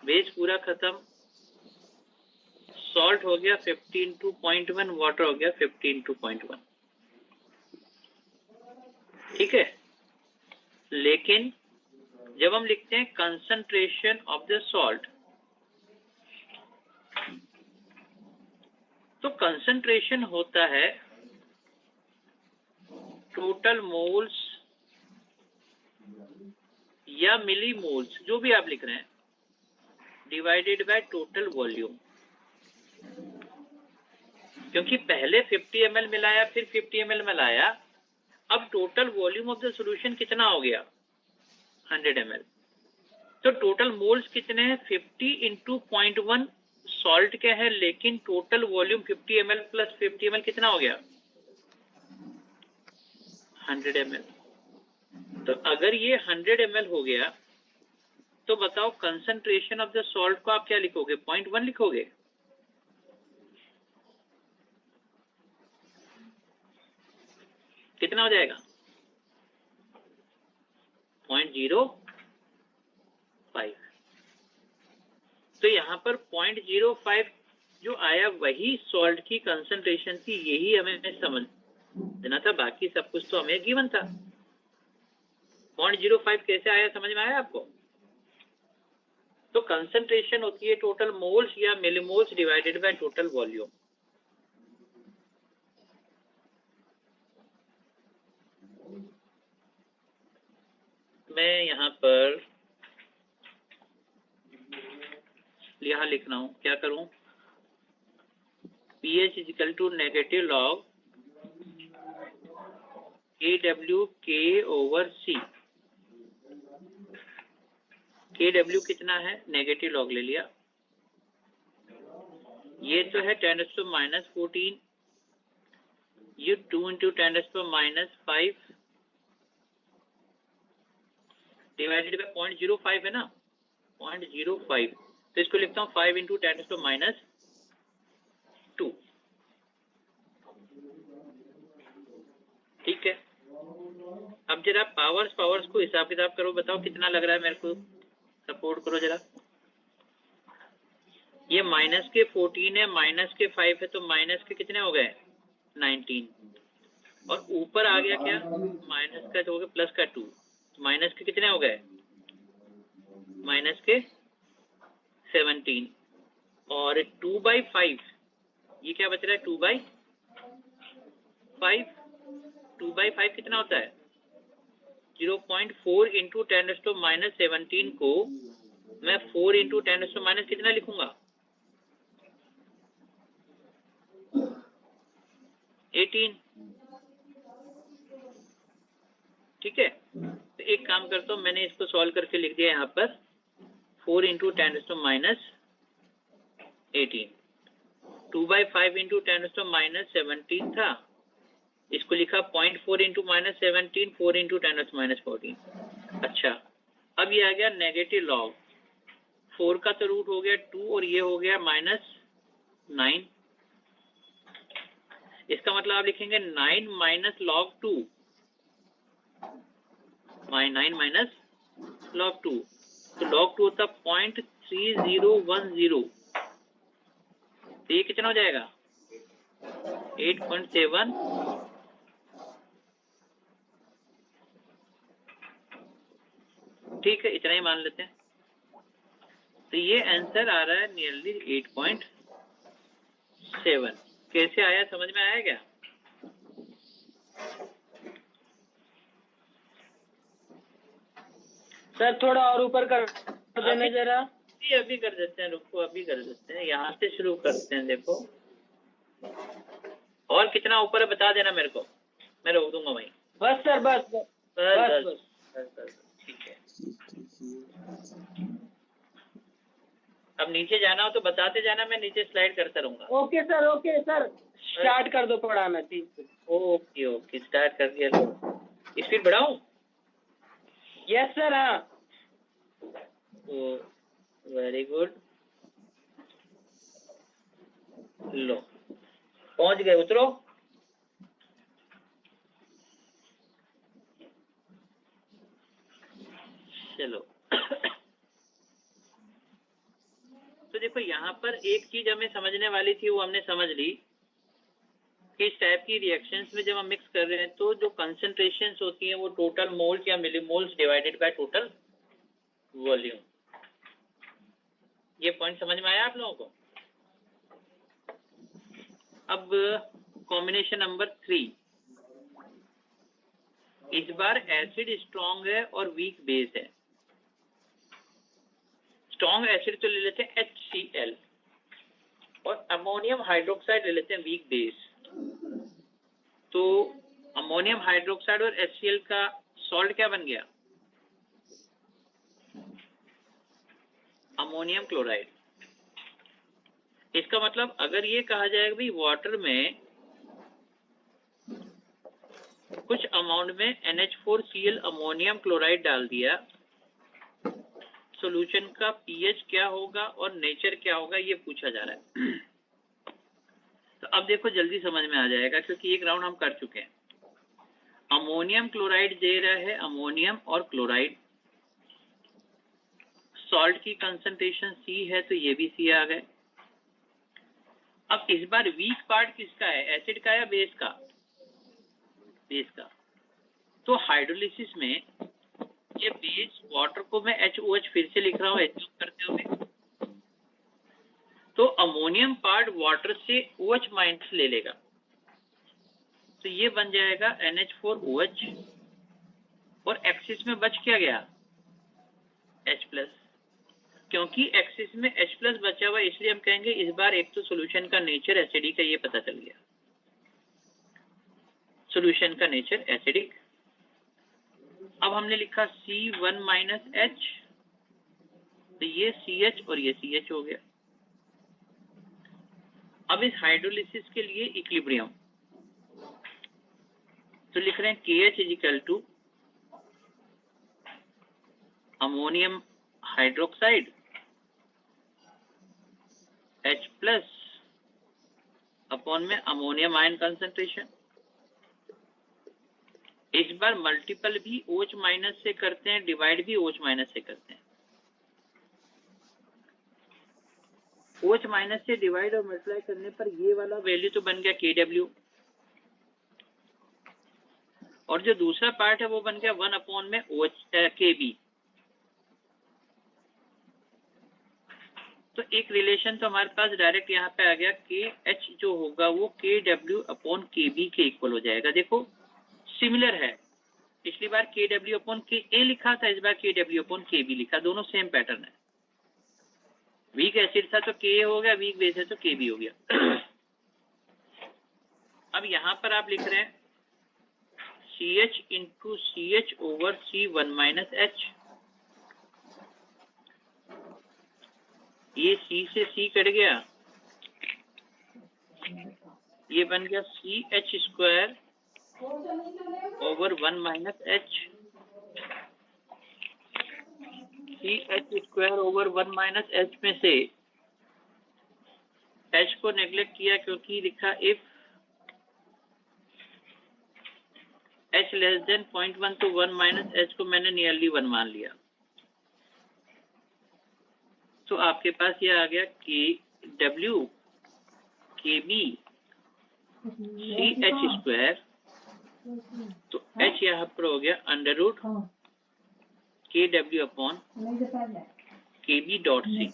बेस पूरा खत्म, सॉल्ट हो गया 50 into 0.1, वाटर हो गया 50 into 0.1। ठीक है। लेकिन जब हम लिखते हैं कंसंट्रेशन ऑफ द सॉल्ट, तो कंसंट्रेशन होता है टोटल मोल्स या मिली मोल्स, जो भी आप लिख रहे हैं, डिवाइडेड बाय टोटल वॉल्यूम। क्योंकि पहले 50 ml मिलाया, फिर 50 ml मिलाया, अब total volume of the solution कितना हो गया? 100 ml। तो टोटल मोल्स कितने हैं? 50 into 0.1 सॉल्ट के हैं, लेकिन total volume 50 ml plus 50 ml कितना हो गया? 100 ml। तो अगर ये 100 ml हो गया तो बताओ कंसंट्रेशन ऑफ द सॉल्ट को आप क्या लिखोगे? 0.1 लिखोगे? कितना हो जाएगा? 0.05। तो यहाँ पर 0.05 जो आया वही सॉल्ट की कंसंट्रेशन थी, यही हमें समझना था। बाकी सब कुछ तो हमें गिवन था। 0.05 कैसे आया, समझ में आया आपको? तो कंसंट्रेशन होती है टोटल मोल्स या millimoles divided by total volume. मैं यहाँ पर लिख रहा हूँ, क्या करूं? pH equal to negative log KW K/C। KW कितना है? नेगेटिव लॉग ले लिया। ये तो है 10⁻⁻14, ये 2 into 10⁻⁻5 डिवाइडेड बाय 0.05 है ना, 0.05। तो इसको लिखता हूँ 5 into 10⁻²। ठीक है। अब जरा पावर्स को हिसाब किताब करो, बताओ कितना लग रहा है मेरे को, सपोर्ट करो जरा। ये माइनस के 14 है, माइनस के 5 है, तो माइनस के कितने हो गए 19, और ऊपर आ गया क्या माइनस का, तो हो गया प्लस का 2, तो माइनस के कितने हो गए माइनस के 17, और 2/5 ये क्या बच रहा है 2/5, 2/5 कितना होता है 0.4 इंटू 10⁻⁻17 को मैं 4 इंटू 10⁻- कितना लिखूंगा 18। ठीक है, तो एक काम करता हूं, मैंने इसको सॉल्व करके लिख दिया यहाँ पर 4 इंटू 10⁻18, 2/5 इंटू 10⁻17 था, इसको लिखा 0.4 इंटू -17, 4 इंटू 10⁻14। अच्छा, अब ये आ गया नेगेटिव लॉग, 4 का तो रूट हो गया 2 और ये हो गया -9, इसका मतलब आप लिखेंगे 9 माइनस log 2, 9 माइनस log 2, तो log 2 होता 0.3010, तो ये कितना हो जाएगा 8.7, ठीक है, इतना ही मान लेते हैं। तो ये आंसर आ रहा है नियरली 8.7। कैसे आया, समझ में आया क्या? सर थोड़ा और ऊपर कर देना जरा। अभी कर देते हैं, रुको अभी कर देते हैं, यहाँ से शुरू करते हैं। देखो और कितना ऊपर है बता देना मेरे को, मैं रोक दूंगा वहीं। बस सर, बस बस बस बस, बस, ठीक है। अब नीचे जाना हो तो बताते जाना, मैं नीचे स्लाइड करता रहूंगा। ओके सर, स्टार्ट कर दो पढ़ाना। ठीक, ओके, स्टार्ट कर दिया। स्पीड बढ़ाऊं? Yes sir. हाँ, वेरी गुड। लो पहुंच गए, उतरो। चलो तो देखो यहाँ पर एक चीज हमें समझने वाली थी, वो हमने समझ ली कि इस टाइप की रिएक्शंस में जब हम मिक्स कर रहे हैं तो जो कंसंट्रेशंस होती हैं वो टोटल मोल्स या millimoles divided by total volume. ये पॉइंट समझ में आया आप लोगों को? अब कॉम्बिनेशन नंबर 3, इस बार एसिड स्ट्रॉन्ग है और वीक बेस है। स्ट्रॉन्ग एसिड तो ले लेते हैं HCl और अमोनियम हाइड्रोक्साइड ले लेते हैं वीक बेस। तो अमोनियम हाइड्रोक्साइड और HCl का सॉल्ट क्या बन गया? Ammonium chloride. इसका मतलब अगर ये कहा जाएगा भाई वाटर में कुछ अमाउंट में NH4Cl अमोनियम क्लोराइड डाल दिया, सॉल्यूशन का पीएच क्या होगा और नेचर क्या होगा, ये पूछा जा रहा है। तो अब देखो जल्दी समझ में आ जाएगा क्योंकि एक राउंड हम कर चुके हैं। अमोनियम क्लोराइड दे रहा है, अमोनियम और क्लोराइड, सॉल्ट की कंसंट्रेशन C है तो ये भी C आ गए। अब इस बार वीक पार्ट किसका है, एसिड का या बेस का? बेस का। तो हाइड्रोलिसिस में ये बेस वाटर को मैं HOH फिर से लिख रहा हूँ HO करते हुए, तो अमोनियम पार्ट वाटर से OH माइनस ले लेगा, तो ये बन जाएगा NH4OH, और एक्सिस में बच क्या गया H+। क्योंकि एक्सिस में H+ बचा हुआ इसलिए हम कहेंगे इस बार एक तो सॉल्यूशन का नेचर एसिडिक है, ये पता चल गया, सॉल्यूशन का नेचर एसिडिक। अब हमने लिखा C1 - H, तो ये CH और ये CH हो गया। अब इस हाइड्रोलिसिस के लिए इक्विलिब्रियम तो लिख रहे हैं KH = ammonium hydroxide H+ upon में अमोनियम आयन कंसंट्रेशन। इस बार मल्टीपल भी OH माइनस से करते हैं, डिवाइड भी OH माइनस से करते हैं। OH माइनस से डिवाइड और मल्टीप्लाई करने पर ये वाला वैल्यू तो बन गया KW, और जो दूसरा पार्ट है वो बन गया 1 अपॉन में OH KB। तो एक रिलेशन तो हमारे पास डायरेक्ट यहाँ पे आ गया, KH जो होगा वो KW अपॉन KB के इक्वल हो जाएगा। देखो सिमिलर है, पिछली बार KW अपॉन KA लिखा था, इस बार KW अपॉन KB लिखा, दोनों सेम पैटर्न है। वीक एसिड था तो Ka हो गया, वीक बेस है तो KB हो गया। अब यहाँ पर आप लिख रहे हैं CH into CH over C1 minus H। ये C से C कट गया, ये बन गया CH square over 1 minus H। CH square over 1 minus H में से H को नेग्लेक्ट किया क्योंकि लिखा इफ H लेस देन 0.1 तो 1 माइनस H को मैंने नियरली 1 मान लिया। तो आपके पास ये आ गया KW KB CH स्क्वायर, तो H यहाँ पर हो गया under root KW upon KB dot C।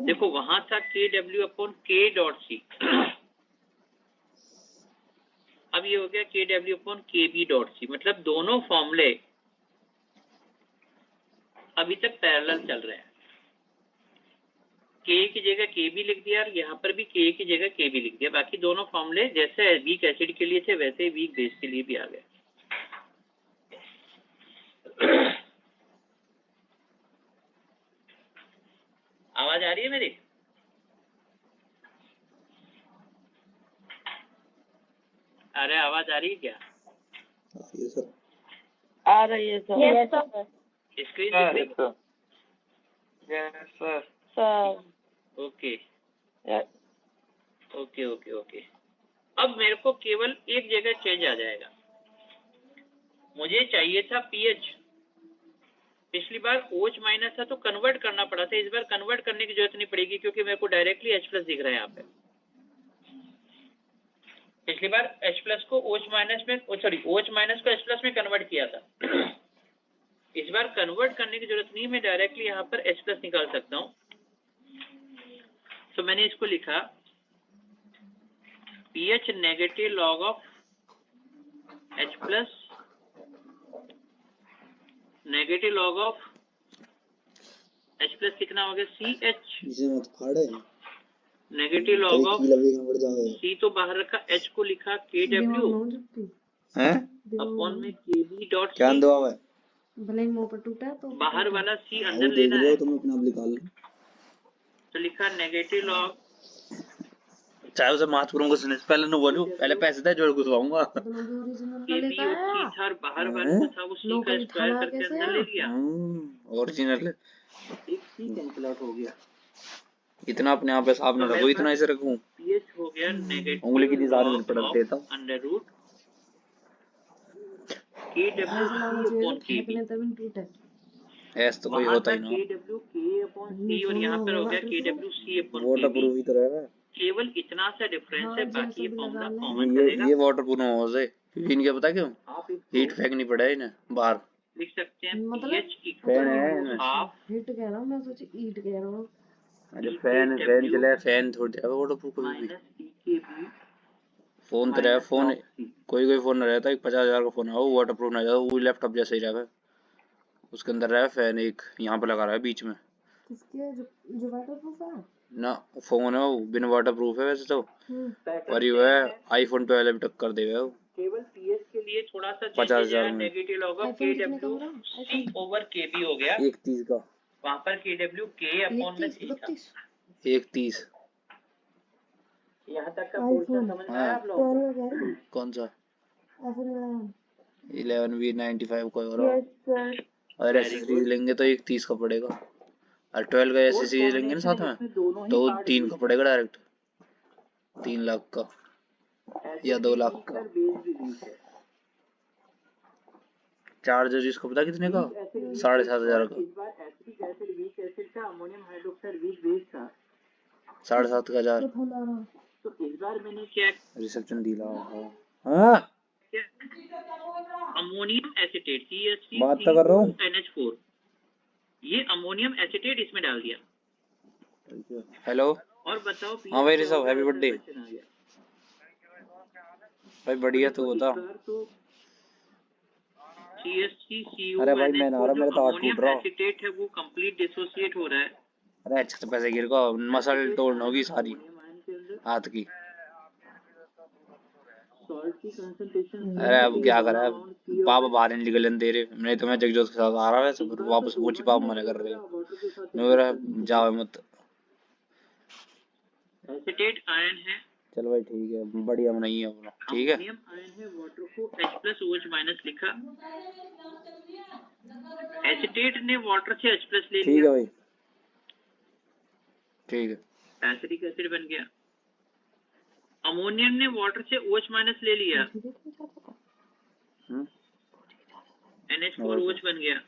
देखो वहां था KW upon K dot C, अब ये हो गया KW upon KB dot C। मतलब दोनों फॉर्मूले अभी तक पैरेलल चल रहे हैं। K की जगह KB लिख दिया और यहाँ पर भी K की जगह KB लिख दिया। बाकी दोनों फॉर्मूले जैसे वीक एसिड के लिए थे वैसे वीक बेस के लिए भी आ गए। आवाज आ रही है मेरी? अरे आवाज आ रही है क्या? ये सर आ रही है सर। Yes, sir. स्क्रीन दिख रही है? Yes sir. Sir okay okay okay okay. अब मेरे को केवल एक जगह चेंज आ जाएगा, मुझे चाहिए था पीएच। पिछली बार OH माइनस था तो कन्वर्ट करना पड़ा था, इस बार कन्वर्ट करने की जरूरत नहीं पड़ेगी क्योंकि मेरे को डायरेक्टली H प्लस दिख रहा है यहाँ पे। पिछली बार H प्लस को OH माइनस में OH माइनस को H प्लस में कन्वर्ट किया था। इस बार कन्वर्ट करने की जरूरत नहीं, मैं डायरेक्टली यहाँ पर H प्लस निकाल सकता हूँ। तो मैंने इसको लिखा pH negative log of H plus negative log of H plus कितना हो गया CH इसे मत फाड़े नेगेटिव लॉग ऑफ बढ़ जाए C तो बाहर रखा, H को लिखा KW हैं अपॉन में KB डॉट क्या C। दवा है भले ही मुंह पर टूटा तो बाहर वाला C अंदर देख लेना लो है, तुम अपना निकाल लो। तो लिखा नेगेटिव लॉग चाहे उसे माथ करूंगा सुने से पहले न बोलूं, पहले पैसे दे जोड़ घुसवाऊंगा। दोनों भी ओरिजिनल का KB लेकर और C आया। था और बाहर वाला जो था वो C का लोकल स्क्वायर थाना करके कैसे अंदर ले लिया, ओरिजिनल एक C कैंसिल आउट हो गया। इतना अपने आप पे साफ न रखो, इतना ऐसे रखूं pH हो गया उंगली की नेगेटिव दिशा में पलट लॉग देता ऑफ हूं। Under root KW upon KB। फेंकने तभी टूटे। ऐस तो कोई वहां होता था ही ना, KW K अपॉन C और यहाँ पर हो गया KW C upon water KB। Proof ही तो रहेगा। केवल इतना सा डिफरेंस है, हाँ, बाकी ये जैसा भी फॉर्मूला लगा ले। कॉमन चलेगा। ये वाटर प्रूफ हो से इनके पता क्यों आप इसको हीट फेंकनी पड़े इन्हें बाहर। लिख सकते हैं मतलब pH फैन है इक्वल इनमें। हाफ हिट कह रहा हूँ, मैं सोची ईट कह रहा हूँ। अरे फैन चले, फैन थोड़ी देगा वाटर प्रूफ कभी भी। माइनस PKB फोन तो रहा फोन, कोई फोन रहता है 50,000 का फोन है वो वाटर प्रूफ नहीं रहता, वो लैपटॉप जैसे ही रहेगा। उसके अंदर रहा फैन एक यहाँ पे लगा रहा है बीच में। किसके जो वाटरप्रूफ है ना फोन है वो बिना वाटर प्रूफ है वैसे तो, और ये है आईफोन 12 भी टक्कर देगा वो। केवल पीएच के लिए थोड़ा सा 50,000 में नेगेटिव लॉग ऑफ iPhone कितने का KW हो रहा है? C ओवर KB हो गया। 130 का, वहां पर KW K अपॉन में 31 C था। 32 130 यहाँ तक का पोर्शन समझ में आया आप लोगों को? कौन सा iPhone 11 भी 95 का हो रहा। Yes, sir. और एसेसरीज लेंगे तो 31 का पड़ेगा, और 12 का एसेसरीज लेंगे ना साथ में तो 3 का पड़ेगा डायरेक्ट, 3 लाख का या 2 लाख का। चार्जर इसको पता कितने का, 7,500 का। इस बार एसिटिक एसिड वीक एसिड था, अमोनियम हाइड्रोक्साइड वीक बेस था, 7,500 तो इस बार मैंने क्या रिसेप्शन दिला। हाँ किया, अमोनियम एसिटेट बात तो कर रहा हूँ। NH4, ये अमोनियम एसिटेट इसमें डाल दिया। हेलो और बताओ हाँ भाई क्या ऋषभ, होगा, हैप्पी ऐसा बर्थडे question आ गया। भाई। बढ़िया तू देखो, बता। इस बार तो CH3CONH4 अरे भाई मैं ना रहा, जो मेरा तो हाथ अमोनियम टूट रहा। एसिटेट है वो कंप्लीट डिसोसिएट हो रहा है। अरे अच्छे से पैसे गिर गया, मसल तोड़ना होगी सारी अमोनियम आयन के अंदर हाथ की। सॉल्ट की कंसंट्रेशन अरे अब क्या करे, अब पापा बाहर नहीं निकलने दे रहे, नहीं तो मैं जगजोत के साथ आ रहा है, फिर वापस पहुंची पापा मना कर रहे हैं। मेरा जाओ मत। एसिटेट आयन है, चल भाई ठीक है, बढ़िया बनाइए अपना। ठीक है अमोनियम आयन है, वाटर को H+OH- लिखा, एसिटेट ने वाटर से H+ ले ठीक लिया, है भाई ठीक है। एसिडिक एसिड बन गया। अमोनियम ने वाटर से OH- ले लिया, NH4OH बन गया।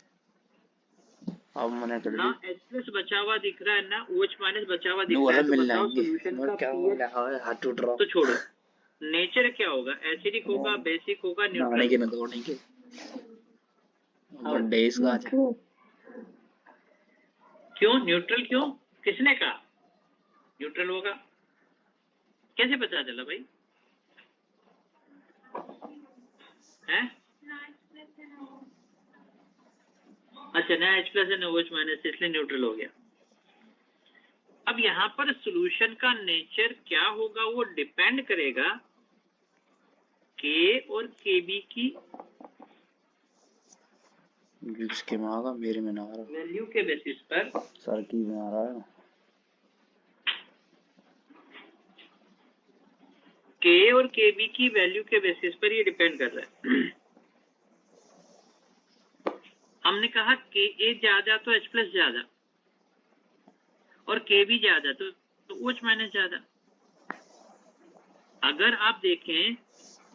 अब मना कर ना दी। H+ बचा हुआ दिख रहा है ना OH- बचा हुआ दिख नो रहा है, वाला तो मिल बताओ जाएंगे। सॉल्यूशन मैं का क्या pH बोला, हाथ टूट रहा। तो छोड़ो, नेचर क्या होगा, एसिडिक होगा, बेसिक होगा, नहाने के न्यूट्रल। न दौड़ने के बर्थडे इसका आज है। क्यों न्यूट्रल, क्यों, किसने कहा न्यूट्रल होगा, कैसे पता चला भाई, हैं? अच्छा ना H+ है ना OH- इसलिए न्यूट्रल हो गया। अब यहाँ पर सॉल्यूशन का नेचर क्या होगा वो डिपेंड करेगा K और Kb की जिसके में आगा मेरे में ना आ रहा, वैल्यू के बेसिस पर। सर की में आ रहा है। K और Kb की वैल्यू के बेसिस पर ये डिपेंड कर रहा है। हमने कहा Ka ज्यादा तो H+ ज्यादा, और Kb ज्यादा तो OH- ज्यादा। अगर आप देखें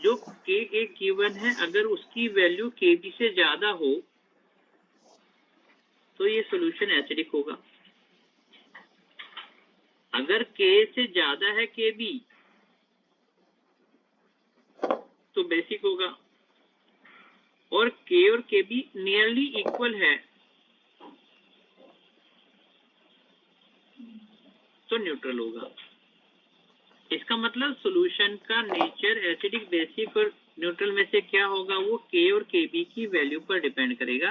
जो Ka गिवन है, अगर उसकी वैल्यू Kb से ज्यादा हो तो ये सॉल्यूशन एसिडिक होगा। अगर K से ज्यादा है Kb तो बेसिक होगा, और K और Kb नियरली इक्वल है तो न्यूट्रल होगा। इसका मतलब सॉल्यूशन का नेचर एसिडिक, बेसिक और न्यूट्रल में से क्या होगा वो K और Kb की वैल्यू पर डिपेंड करेगा।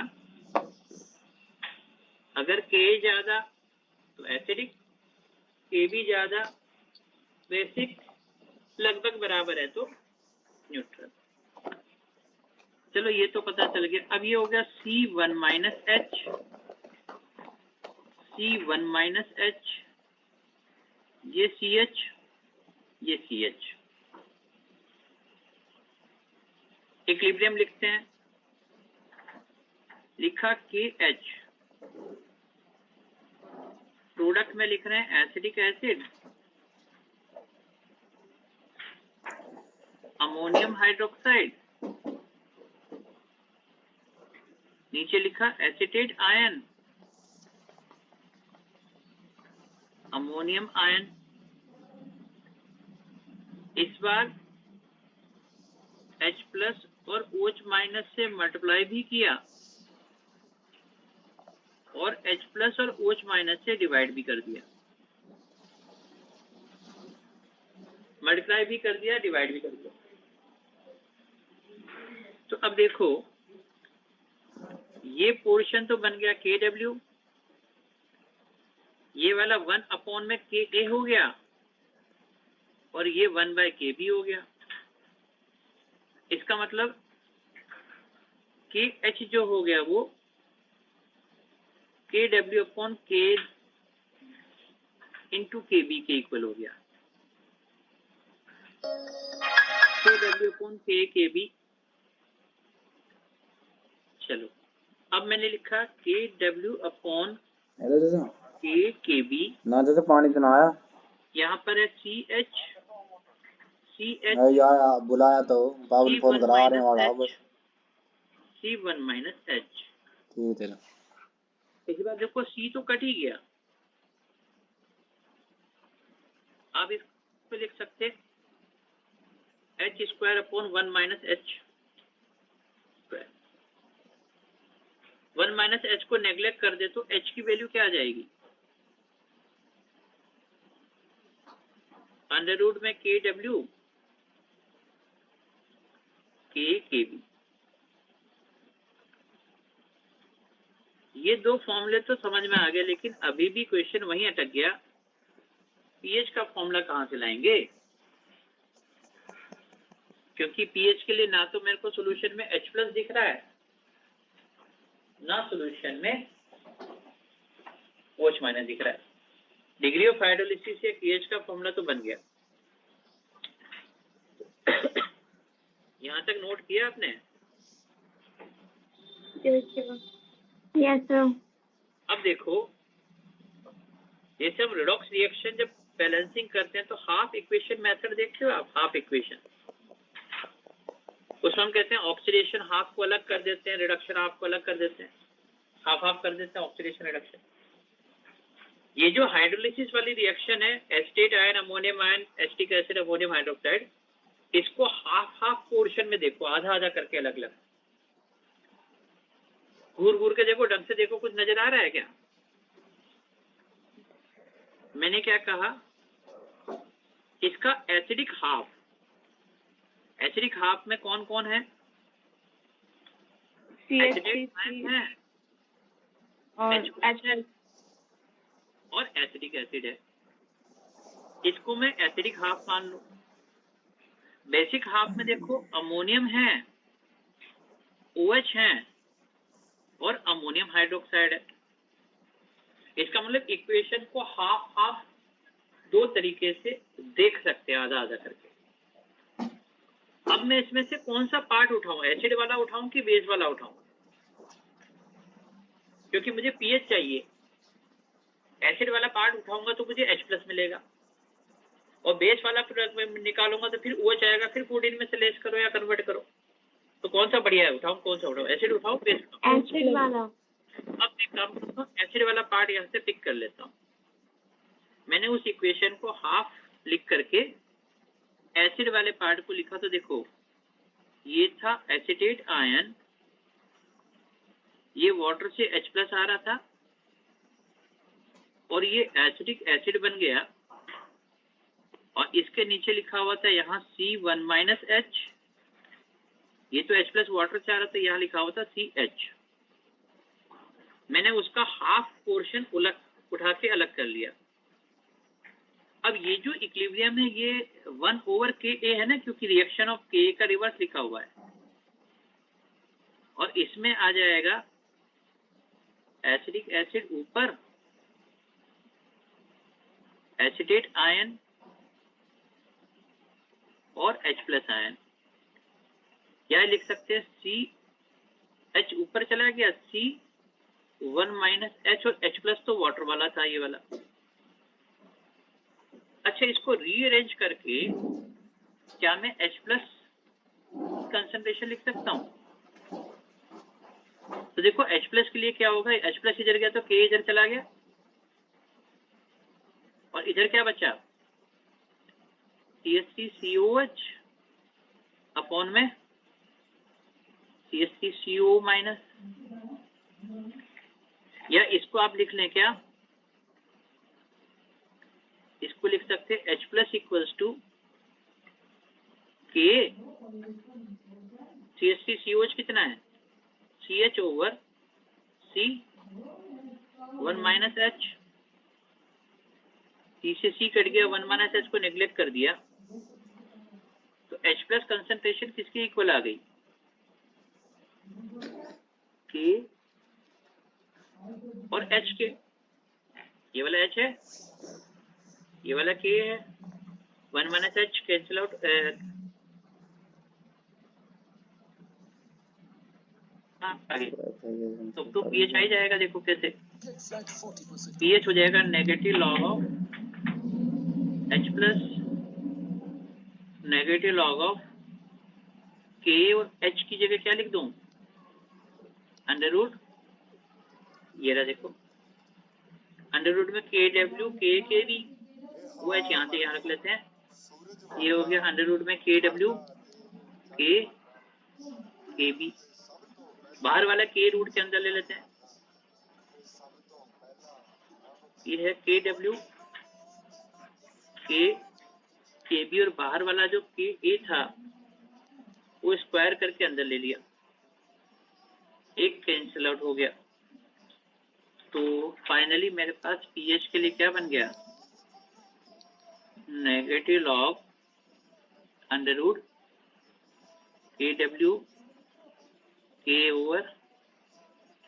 अगर K ज्यादा तो एसिडिक, Kb ज्यादा, बेसिक, लगभग बराबर है तो न्यूट्रल। चलो ये तो पता चल गया। अब ये हो गया C1-H, C1-H, ये CH, ये CH। इक्विलिब्रियम लिखते हैं, लिखा KH, प्रोडक्ट में लिख रहे हैं एसिडिक एसिड, अमोनियम हाइड्रोक्साइड, नीचे लिखा एसिटेट आयन, अमोनियम आयन। इस बार H+ और OH- से मल्टीप्लाई भी किया और H+ और OH- से डिवाइड भी कर दिया, मल्टीप्लाई भी कर दिया, डिवाइड भी कर दिया। तो अब देखो ये पोर्शन तो बन गया KW, ये वाला 1 में Ka हो गया, और ये 1/Kb हो गया। इसका मतलब KH जो हो गया वो KW/K इंटू Kb के इक्वल हो गया। KW/K Kb। चलो अब मैंने लिखा KW/K Kb, ना जैसे पानी तो ना आया यहाँ पर है CH, यार, बुलाया तो बाबू ने फोन करा रहे वाला बस। C1-H। ठीक है तेरा। इस बार देखो C तो कट ही गया, आप इसको लिख सकते H square upon 1 minus H square. 1 minus H को नेग्लेक्ट कर दे तो एच की वैल्यू क्या आ जाएगी, अंडर रूट में के डब्ल्यू के बी। ये दो फॉर्मूले तो समझ में आ गए, लेकिन अभी भी क्वेश्चन वहीं अटक गया, पीएच का फॉर्मूला कहां से लाएंगे, क्योंकि पीएच के लिए ना तो मेरे को सॉल्यूशन में H प्लस दिख रहा है, ना सॉल्यूशन में OH माइनस दिख रहा है। डिग्री ऑफ हाइड्रोलिसिस से पीएच का फॉर्मूला तो बन गया। यहां तक नोट किया आपने? Yes sir. अब देखो, जैसे हम रिडॉक्स रिएक्शन जब बैलेंसिंग करते हैं तो हाफ इक्वेशन मेथड देखते हो आप, हाफ इक्वेशन, उसमें हम कहते हैं ऑक्सीडेशन हाफ को अलग कर देते हैं, रिडक्शन हाफ को अलग कर देते हैं, हाफ हाफ कर देते हैं ऑक्सीडेशन रिडक्शन। ये जो हाइड्रोलिसिस वाली रिएक्शन है, acetate ion ammonium ion acetic acid ammonium hydroxide, इसको हाफ हाफ पोर्शन में देखो, आधा आधा करके अलग अलग घूर घूर के देखो, ढंग से देखो, कुछ नजर आ रहा है क्या? मैंने क्या कहा, इसका एसिडिक हाफ, एसिडिक हाफ में कौन कौन है, एसिडेट आयन है और एसिडिक एसिड है, इसको मैं एसिडिक हाफ मान लूं। बेसिक हाफ में देखो अमोनियम है, OH है और अमोनियम हाइड्रोक्साइड है। इसका मतलब इक्वेशन को हाफ हाफ दो तरीके से देख सकते हैं, आधा आधा करके। अब मैं इसमें से कौन सा पार्ट उठाऊं, एसिड वाला उठाऊं कि बेस वाला उठाऊं, क्योंकि मुझे पीएच चाहिए। एसिड वाला पार्ट उठाऊंगा तो मुझे H प्लस मिलेगा, और बेस वाला प्रोडक्ट में निकालूंगा तो फिर OH आएगा, फिर कोडिन में से लेस करो या कन्वर्ट करो। तो कौन सा बढ़िया है, उठाऊं कौन सा उठाऊं, एसिड उठाऊं बेस उठाऊं? एसिड वाला। अब मैं काम करता हूं, एसिड वाला पार्ट यहाँ से पिक कर लेता हूं। मैंने उस इक्वेशन को हाफ लिख करके एसिड वाले पार्ट को लिखा, तो देखो ये था एसिटेट आयन, ये वाटर से H प्लस आ रहा था और ये एसिडिक एसिड बन गया, और इसके नीचे लिखा हुआ था यहाँ C1 माइनस H, ये तो H प्लस वाटर से आ रहा था, यहाँ लिखा हुआ था CH। मैंने उसका हाफ पोर्शन उठा के अलग कर लिया। अब ये जो इक्विलिब्रियम है ये 1/Ka है ना, क्योंकि रिएक्शन ऑफ Ka का रिवर्स लिखा हुआ है, और इसमें आ जाएगा एसिडिक एसिड ऊपर, एसिटेट आयन और H प्लस आयन, या लिख सकते हैं CH ऊपर चला गया, C1 माइनस H, और H प्लस तो वाटर वाला था ये वाला। अच्छा, इसको रीअरेंज करके क्या मैं H प्लस कंसंट्रेशन लिख सकता हूं? तो देखो H प्लस के लिए क्या होगा, H प्लस इधर गया तो K इधर चला गया, और इधर क्या बचा, CH3COH अपॉन में CH3CO माइनस, या इसको आप लिख लें क्या, इसको लिख सकते हैं H plus equals to K, CH3COH कितना है, CH over C1 minus H, C से C कट गया, 1 माइनस H को नेग्लेक्ट कर दिया, तो H प्लस कंसंट्रेशन किसके इक्वल आ गई, K और H के। ये वाला H है, ये वाला K है, 1 माइनस H कैंसिल आउट, आगे तो pH आ ही जाएगा। देखो कैसे pH हो जाएगा negative log of H plus negative log of K, और H की जगह क्या लिख दूं, अंडर रूट, ये रहा देखो अंडर रूट में KW KKB, OH यहाँ से यहाँ रख लेते हैं, ये हो गया अंडर रूट में KW K KB, बाहर वाला K रूट के अंदर ले लेते हैं, ये है KW K KB और बाहर वाला जो KA था वो स्क्वायर करके अंदर ले लिया, एक कैंसिल आउट हो गया। तो फाइनली मेरे पास पीएच के लिए क्या बन गया, negative log under root KW K over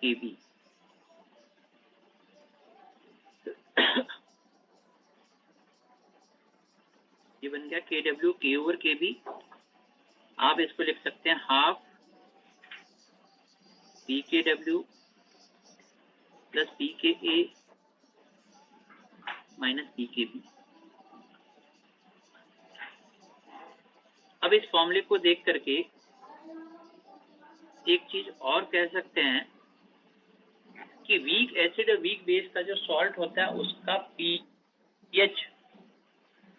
KB। ये बन गया KW K ओवर KB। आप इसको लिख सकते हैं half PKW plus PKA minus PKB। अब इस फॉर्मूले को देख करके एक चीज और कह सकते हैं कि वीक एसिड और वीक बेस का जो सॉल्ट होता है उसका पीएच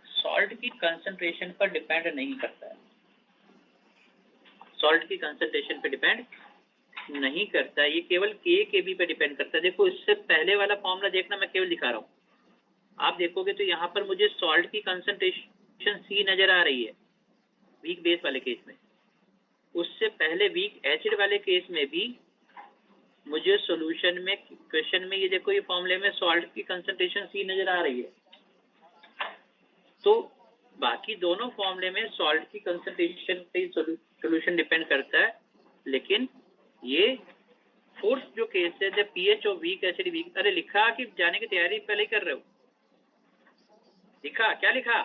सॉल्ट की कंसंट्रेशन पर डिपेंड नहीं करता है, सॉल्ट की कंसंट्रेशन पर डिपेंड नहीं करता, ये केवल KKB पे डिपेंड करता है। देखो इससे पहले वाला फॉर्मूला देखना, मैं केवल दिखा रहा हूँ, आप देखोगे तो यहाँ पर मुझे सॉल्ट की कंसंट्रेशन C नजर आ रही है वीक बेस वाले केस में, उससे पहले वीक एसिड वाले केस में भी मुझे सॉल्यूशन में क्वेश्चन में ये देखो ये फॉर्मूले में सॉल्ट की कंसंट्रेशन C नजर आ रही है। तो बाकी दोनों फॉर्मूले में सॉल्ट की कंसंट्रेशन पे सॉल्यूशन डिपेंड करता है, लेकिन ये फोर्थ जो केस है जब पीएच और वीक एसिड वीक, अरे लिखा कि जाने की तैयारी पहले ही कर रहे हो, लिखा क्या लिखा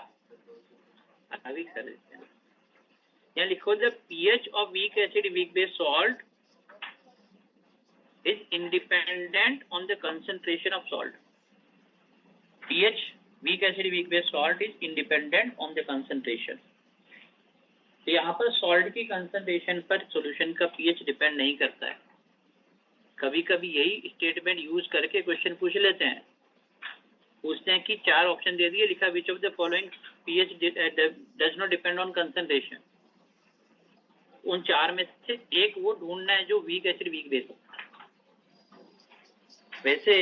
अभी कर देते हैं, यहाँ लिखो the pH of weak acid weak base salt is independent on the concentration of salt. pH weak acid weak base salt is independent on the concentration. तो यहाँ पर सॉल्ट की कंसंट्रेशन पर सॉल्यूशन का पीएच डिपेंड नहीं करता है। कभी कभी यही स्टेटमेंट यूज करके क्वेश्चन पूछ लेते हैं, पूछते हैं कि चार ऑप्शन दे दिए, लिखा which of the following pH does not depend on concentration, उन चार में से एक वो ढूंढना है जो वीक एसिड वीक बेस हो। वैसे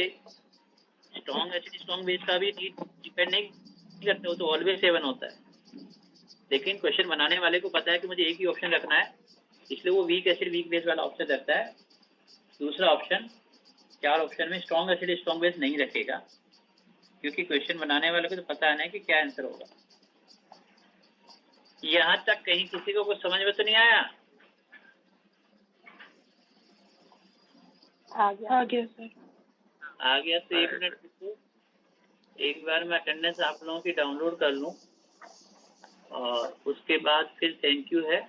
स्ट्रॉन्ग एसिड स्ट्रॉन्ग बेस का भी डिपेंड नहीं करते हो, तो ऑलवेज 7 होता है, लेकिन क्वेश्चन बनाने वाले को पता है कि मुझे एक ही ऑप्शन रखना है, इसलिए वो वीक एसिड वीक बेस वाला ऑप्शन रखता है। दूसरा ऑप्शन, चार ऑप्शन में स्ट्रॉन्ग एसिड स्ट्रॉन्ग बेस नहीं रखेगा, क्योंकि क्वेश्चन बनाने वाले को तो पता है ना कि क्या आंसर होगा। यहाँ तक कहीं किसी को कुछ समझ में तो नहीं आया? आ गया सर। आ गया तो 1 मिनट रुको, एक बार मैं अटेंडेंस आप लोगों की डाउनलोड कर लूँ और उसके बाद फिर थैंक यू है।